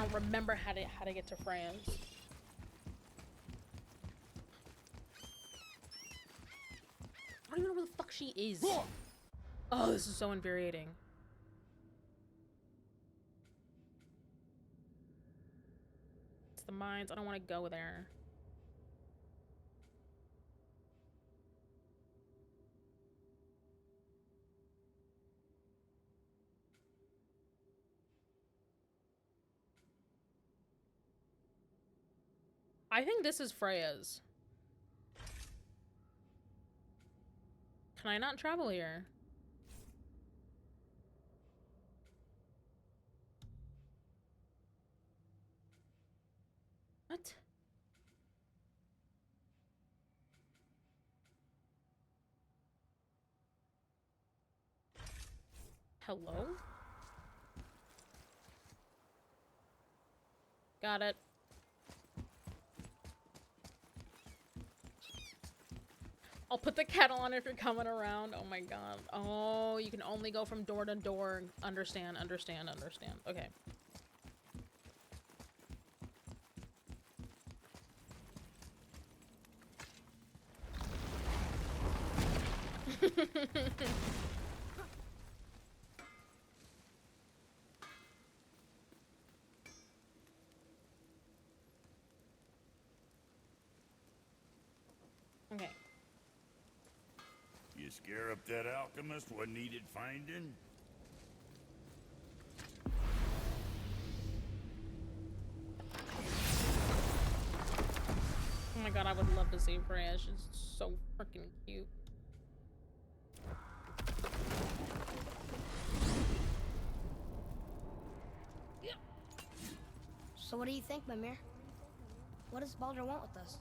don't remember how to get to Freya's. I don't even know where the fuck she is. Oh, this is so infuriating. It's the mines. I don't want to go there. I think this is Freya's. Can I not travel here? What? Hello? Got it. I'll put the kettle on if you're coming around. Oh my god. Oh, you can only go from door to door. Understand, understand, understand. Okay. Okay. You scare up that alchemist what needed finding? Oh my god, I would love to see Freya. She's so freaking cute. So what do you think, Mimir? What does Baldur want with us?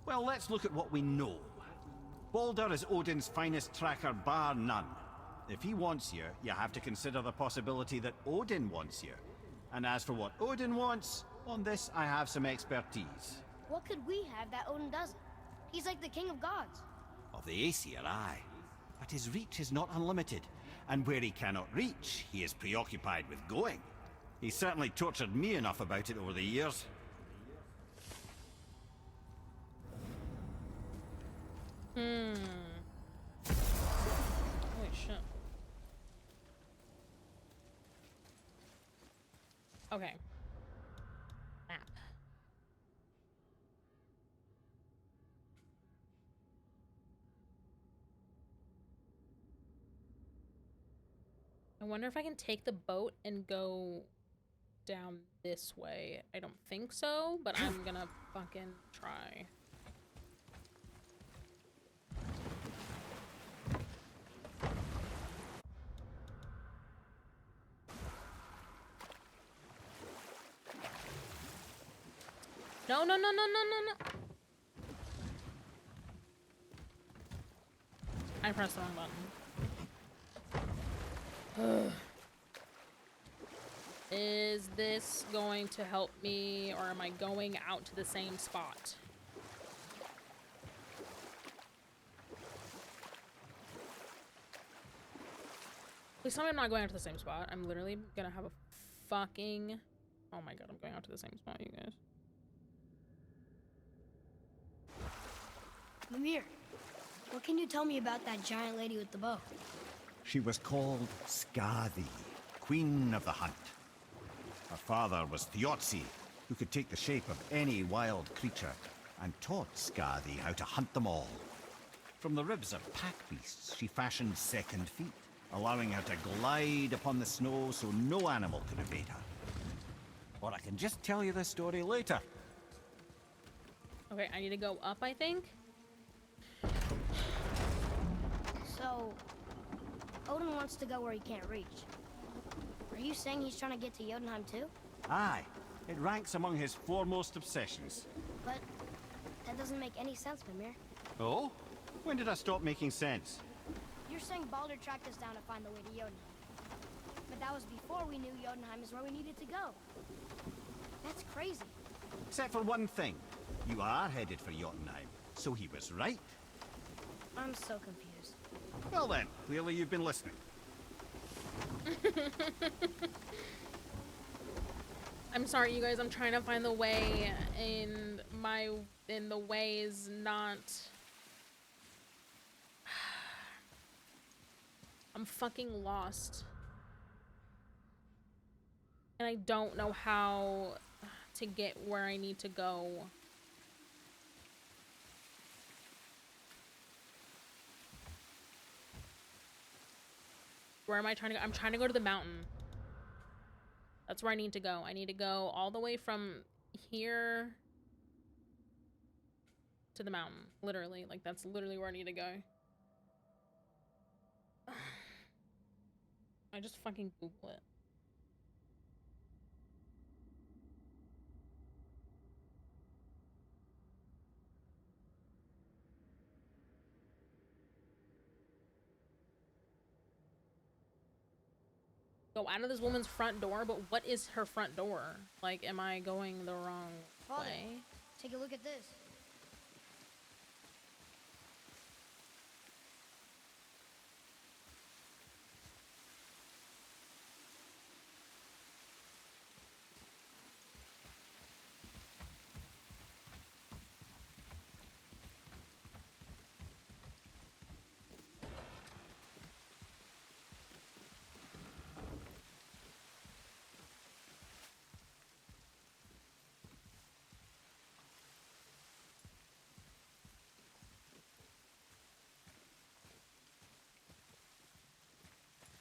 Well, let's look at what we know. Baldur is Odin's finest tracker bar none. If he wants you, you have to consider the possibility that Odin wants you. And as for what Odin wants, on this I have some expertise. What could we have that Odin doesn't? He's like the king of gods. Of the Aesir, aye. But his reach is not unlimited, and where he cannot reach, he is preoccupied with going. He's certainly tortured me enough about it over the years. Holy shit. Okay. Map. I wonder if I can take the boat and go down this way. I don't think so, but I'm gonna fucking try. No, no, no, no, no, no, no. I pressed the wrong button. Ugh. Is this going to help me, or am I going out to the same spot? Please tell me I'm not going out to the same spot. I'm literally gonna have a fucking... Oh my god, I'm going out to the same spot, you guys. Mimir, what can you tell me about that giant lady with the bow? She was called Skadi, Queen of the Hunt. Her father was Thiotzi, who could take the shape of any wild creature, and taught Skadi how to hunt them all. From the ribs of pack beasts, she fashioned second feet, allowing her to glide upon the snow so no animal could evade her. Or I can just tell you this story later. Okay, I need to go up, I think. So, Odin wants to go where he can't reach. Are you saying he's trying to get to Jotunheim too? Aye, it ranks among his foremost obsessions. But that doesn't make any sense, Mimir. Oh? When did I stop making sense? You're saying Baldur tracked us down to find the way to Jotunheim. But that was before we knew Jotunheim is where we needed to go. That's crazy. Except for one thing. You are headed for Jotunheim, so he was right. I'm so confused. Well then, clearly you've been listening. I'm sorry, you guys. I'm trying to find the way, and the way is not. I'm fucking lost, and I don't know how to get where I need to go. Where am I trying to go? I'm trying to go to the mountain. That's where I need to go. I need to go all the way from here to the mountain. Literally. Like, that's literally where I need to go. I just fucking Google it. Go out of this woman's front door, but what is her front door? Like, am I going the wrong way? Take a look at this.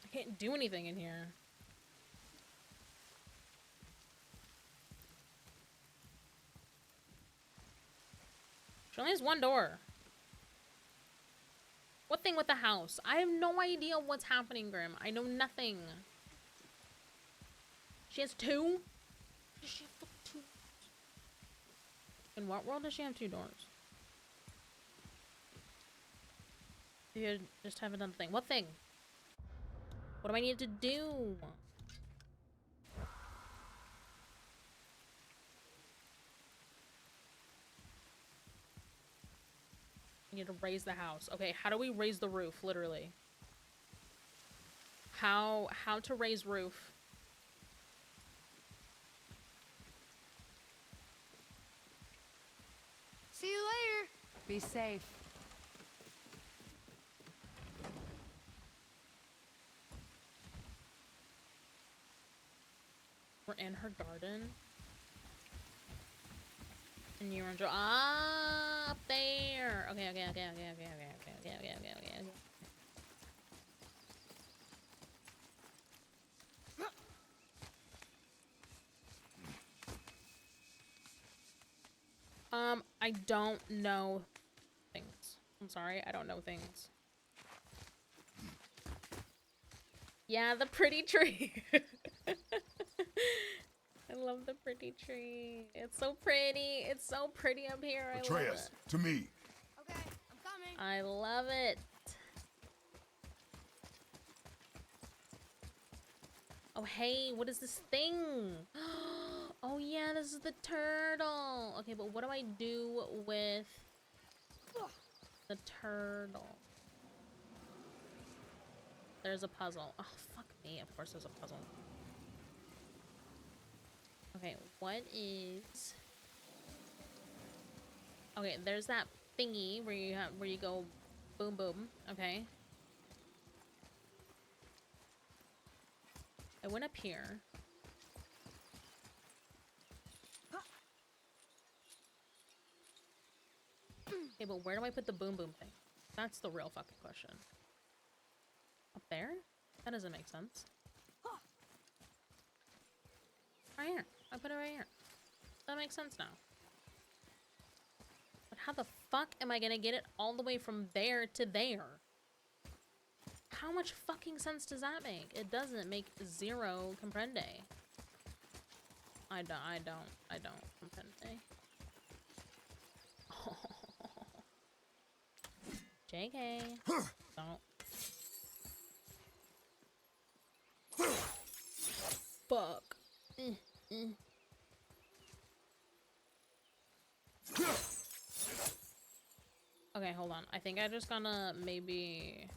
I can't do anything in here. She only has one door. What thing with the house? I have no idea what's happening, Grim. I know nothing. She has two? Does she have two? In what world does she have two doors? You just have another thing. What thing? What do I need to do? I need to raise the house. Okay, how do we raise the roof, literally? How to raise roof? See you later. Be safe. We're in her garden. And you're enjoying up there. Okay. I don't know things. I'm sorry, I don't know things. Yeah, the pretty tree. I love the pretty tree. It's so pretty. It's so pretty up here. I love Atreus, it. to me. Okay, I'm coming. I love it. Oh, hey, what is this thing? Oh, yeah, this is the turtle. Okay, but what do I do with the turtle? There's a puzzle. Oh, fuck me. Of course there's a puzzle. Okay, what is... Okay, there's that thingy where you go boom boom. Okay. I went up here. Okay, but where do I put the boom boom thing? That's the real fucking question. Up there? That doesn't make sense. Right here. I put it right here. That makes sense now. But how the fuck am I gonna get it all the way from there to there? How much fucking sense does that make? It doesn't make zero comprende. I don't comprende. JK. Don't. Fuck. Okay, hold on. I think I just gonna maybe...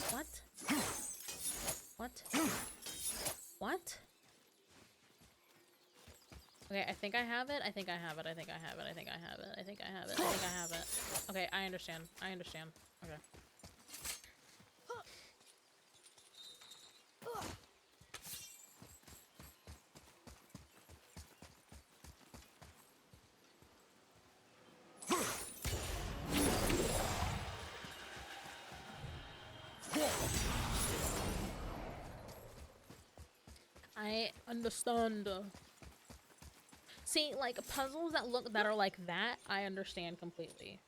What? What? What? Okay, I think I have it. I think I have it. I think I have it. I think I have it. I think I have it. I think I have it. Okay, I understand. I understand. Okay. I understand. See, like, puzzles that are like that, I understand completely.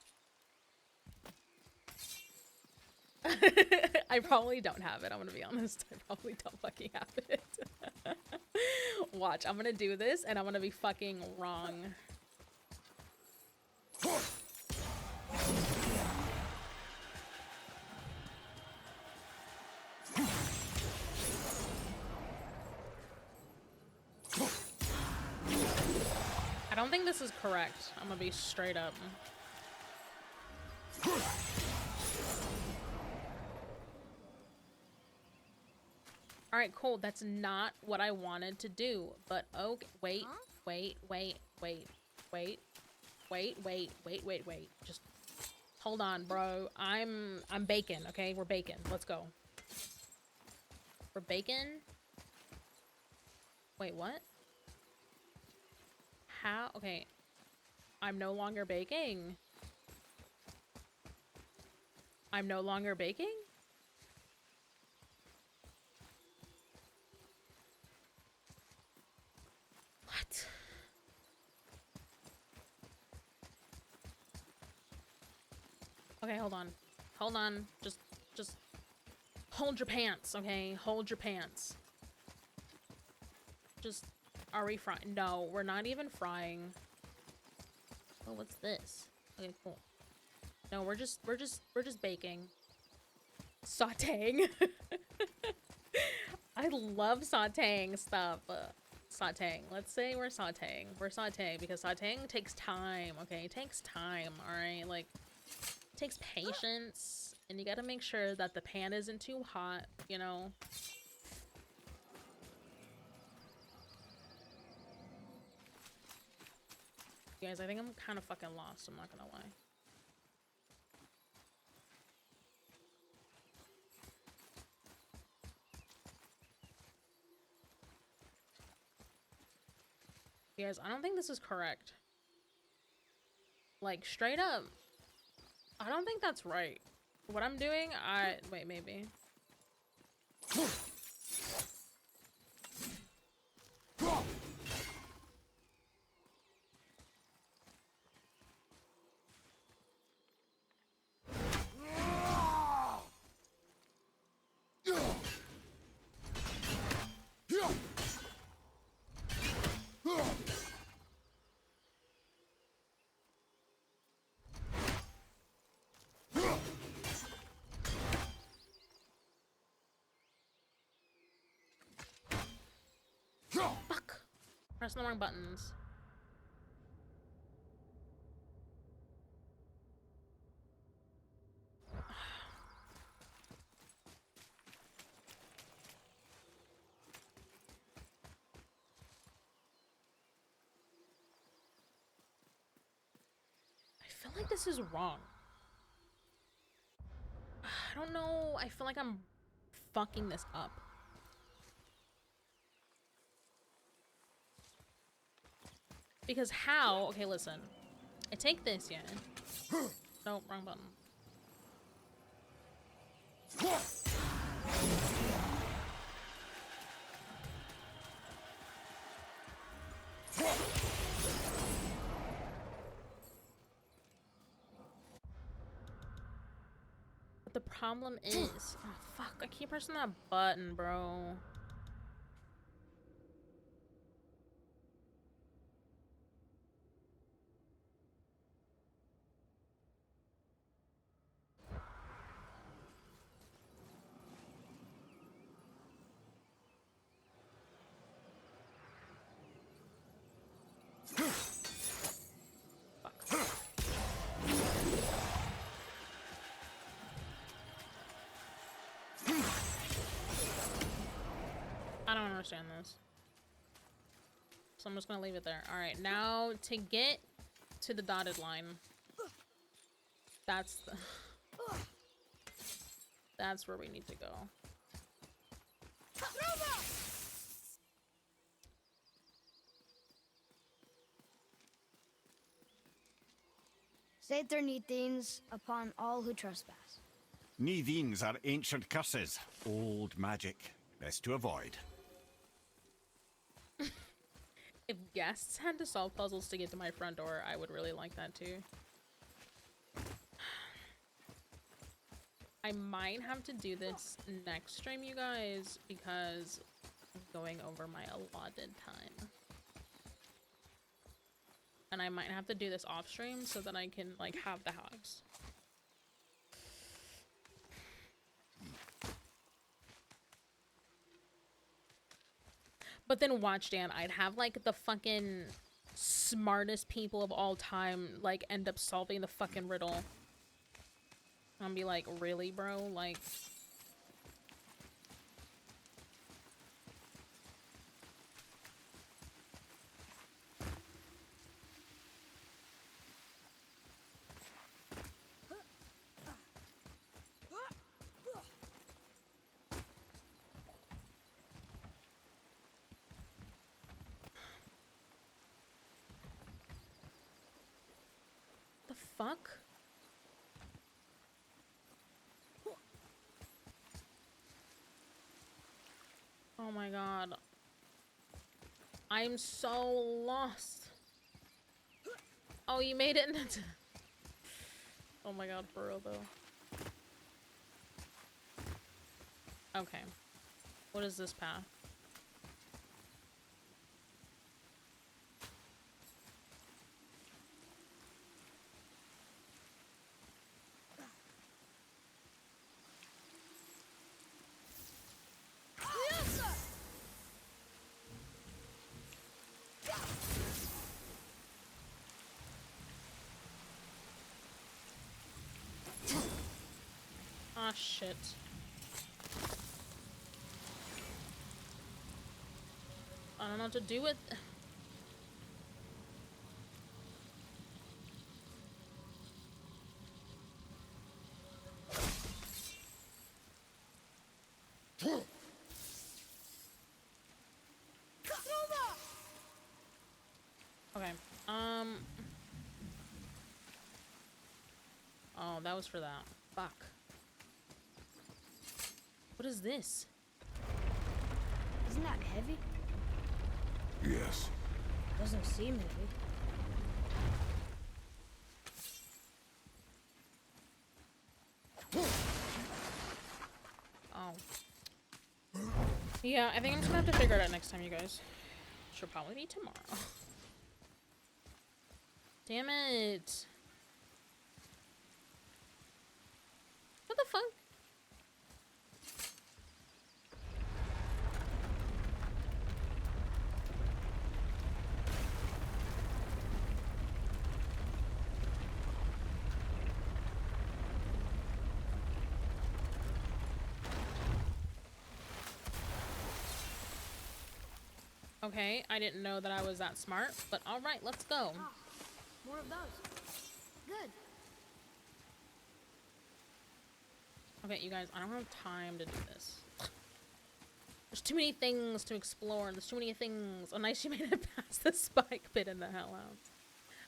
I probably don't have it, I'm gonna be honest. I probably don't fucking have it. Watch, I'm gonna do this, and I'm gonna be fucking wrong. I don't think this is correct. I'm gonna be straight up. Alright, cool. That's not what I wanted to do. But okay, wait. Just hold on, bro. I'm bacon, okay? We're bacon. Let's go. We're bacon? Wait, what? How? Okay. I'm no longer baking. I'm no longer baking? What? Okay, hold on. Hold on. Just hold your pants, okay? Hold your pants. Just, are we frying? No, we're not even frying. Oh, what's this? Okay, cool. No, we're just baking. Sauteing. I love sauteing stuff. Sauteing. Let's say we're sauteing. We're sauteing because sauteing takes time, okay? It takes time, alright? Like, it takes patience, and you gotta make sure that the pan isn't too hot, you know? You guys, I think I'm kind of fucking lost, I'm not gonna lie. You guys, I don't think this is correct. Like, straight up, I don't think that's right. What I'm doing, wait, maybe. Fuck! Pressing the wrong buttons. I feel like this is wrong. I don't know. I feel like I'm fucking this up. Because how? Okay, listen. I take this, yeah. No, wrong button. But the problem is, oh fuck, I keep pressing that button, bro. I don't understand this. So I'm just gonna leave it there. All right, now to get to the dotted line. That's the... That's where we need to go. Satyr Nithines upon all who trespass. Neithines are ancient curses. Old magic. Best to avoid. If guests had to solve puzzles to get to my front door, I would really like that too. I might have to do this next stream, you guys, because I'm going over my allotted time. And I might have to do this off stream so that I can, like, have the house. But then watch, Dan, I'd have, like, the fucking smartest people of all time, like, end up solving the fucking riddle. I'll be like, really, bro? Like... The fuck? Oh my god. I'm so lost. Oh, you made it into... Oh my god, for real though. Okay. What is this path? Ah, shit. I don't know what to do with... Okay, oh, that was for that. Fuck. What is this? Isn't that heavy? Yes. Doesn't seem heavy. Oh. Yeah, I think I'm just gonna have to figure it out next time, you guys. Should probably be tomorrow. Damn it. What the fuck? Okay, I didn't know that I was that smart, but alright, let's go. Ah, more of those. Good. Okay, you guys, I don't have time to do this. There's too many things to explore. There's too many things. Oh, nice you made it past the spike pit in the hellhounds.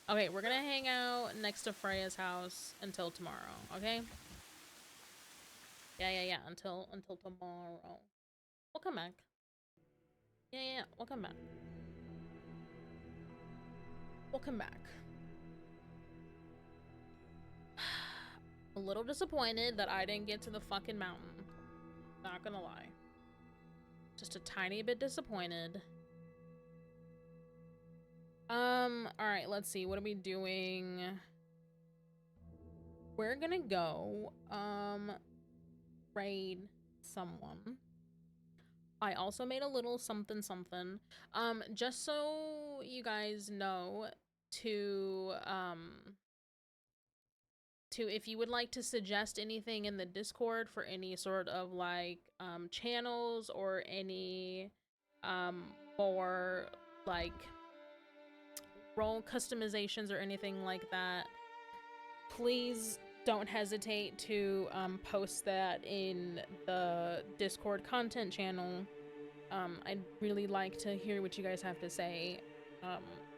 Okay, we're gonna hang out next to Freya's house until tomorrow, okay? Yeah, until tomorrow. We'll come back. Yeah, we'll come back. We'll come back. A little disappointed that I didn't get to the fucking mountain. Not gonna lie. Just a tiny bit disappointed. Alright, let's see. What are we doing? We're gonna go, raid someone. I also made a little something. Just so you guys know, to if you would like to suggest anything in the Discord for any sort of like channels or any more like role customizations or anything like that, please don't hesitate to post that in the Discord content channel. I'd really like to hear what you guys have to say,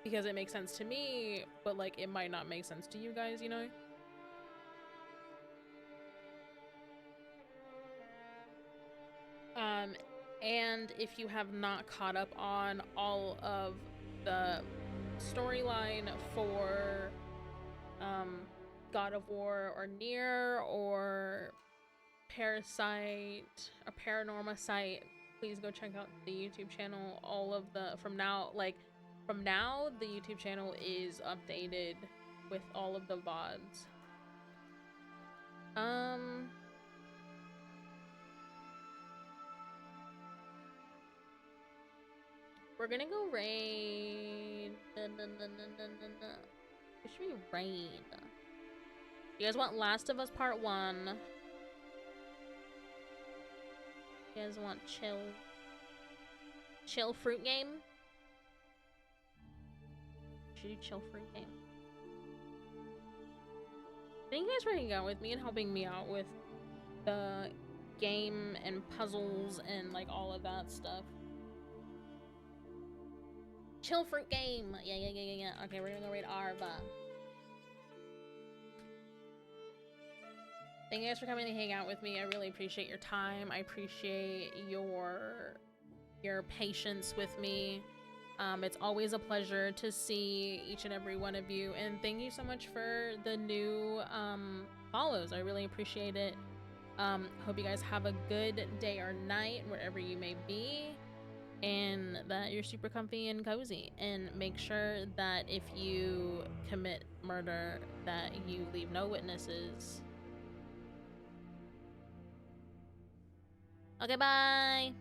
because it makes sense to me, but like it might not make sense to you guys, you know? And if you have not caught up on all of the storyline for God of War or Nier or Parasite or Paranormal Site, please go check out the YouTube channel. All of the from now the YouTube channel is updated with all of the VODs. We're gonna go raid. Who should we raid? You guys want Last of Us Part 1? You guys want chill fruit game? Should do chill fruit game. I think you guys are hanging out with me and helping me out with the game and puzzles and like all of that stuff. Chill fruit game. Yeah. Okay, we're gonna go raid Arva. Thank you guys for coming to hang out with me. I really appreciate your time. I appreciate your patience with me. It's always a pleasure to see each and every one of you, and thank you so much for the new follows. I really appreciate it. Hope you guys have a good day or night wherever you may be, and that you're super comfy and cozy. And make sure that if you commit murder, that you leave no witnesses. Okay, bye.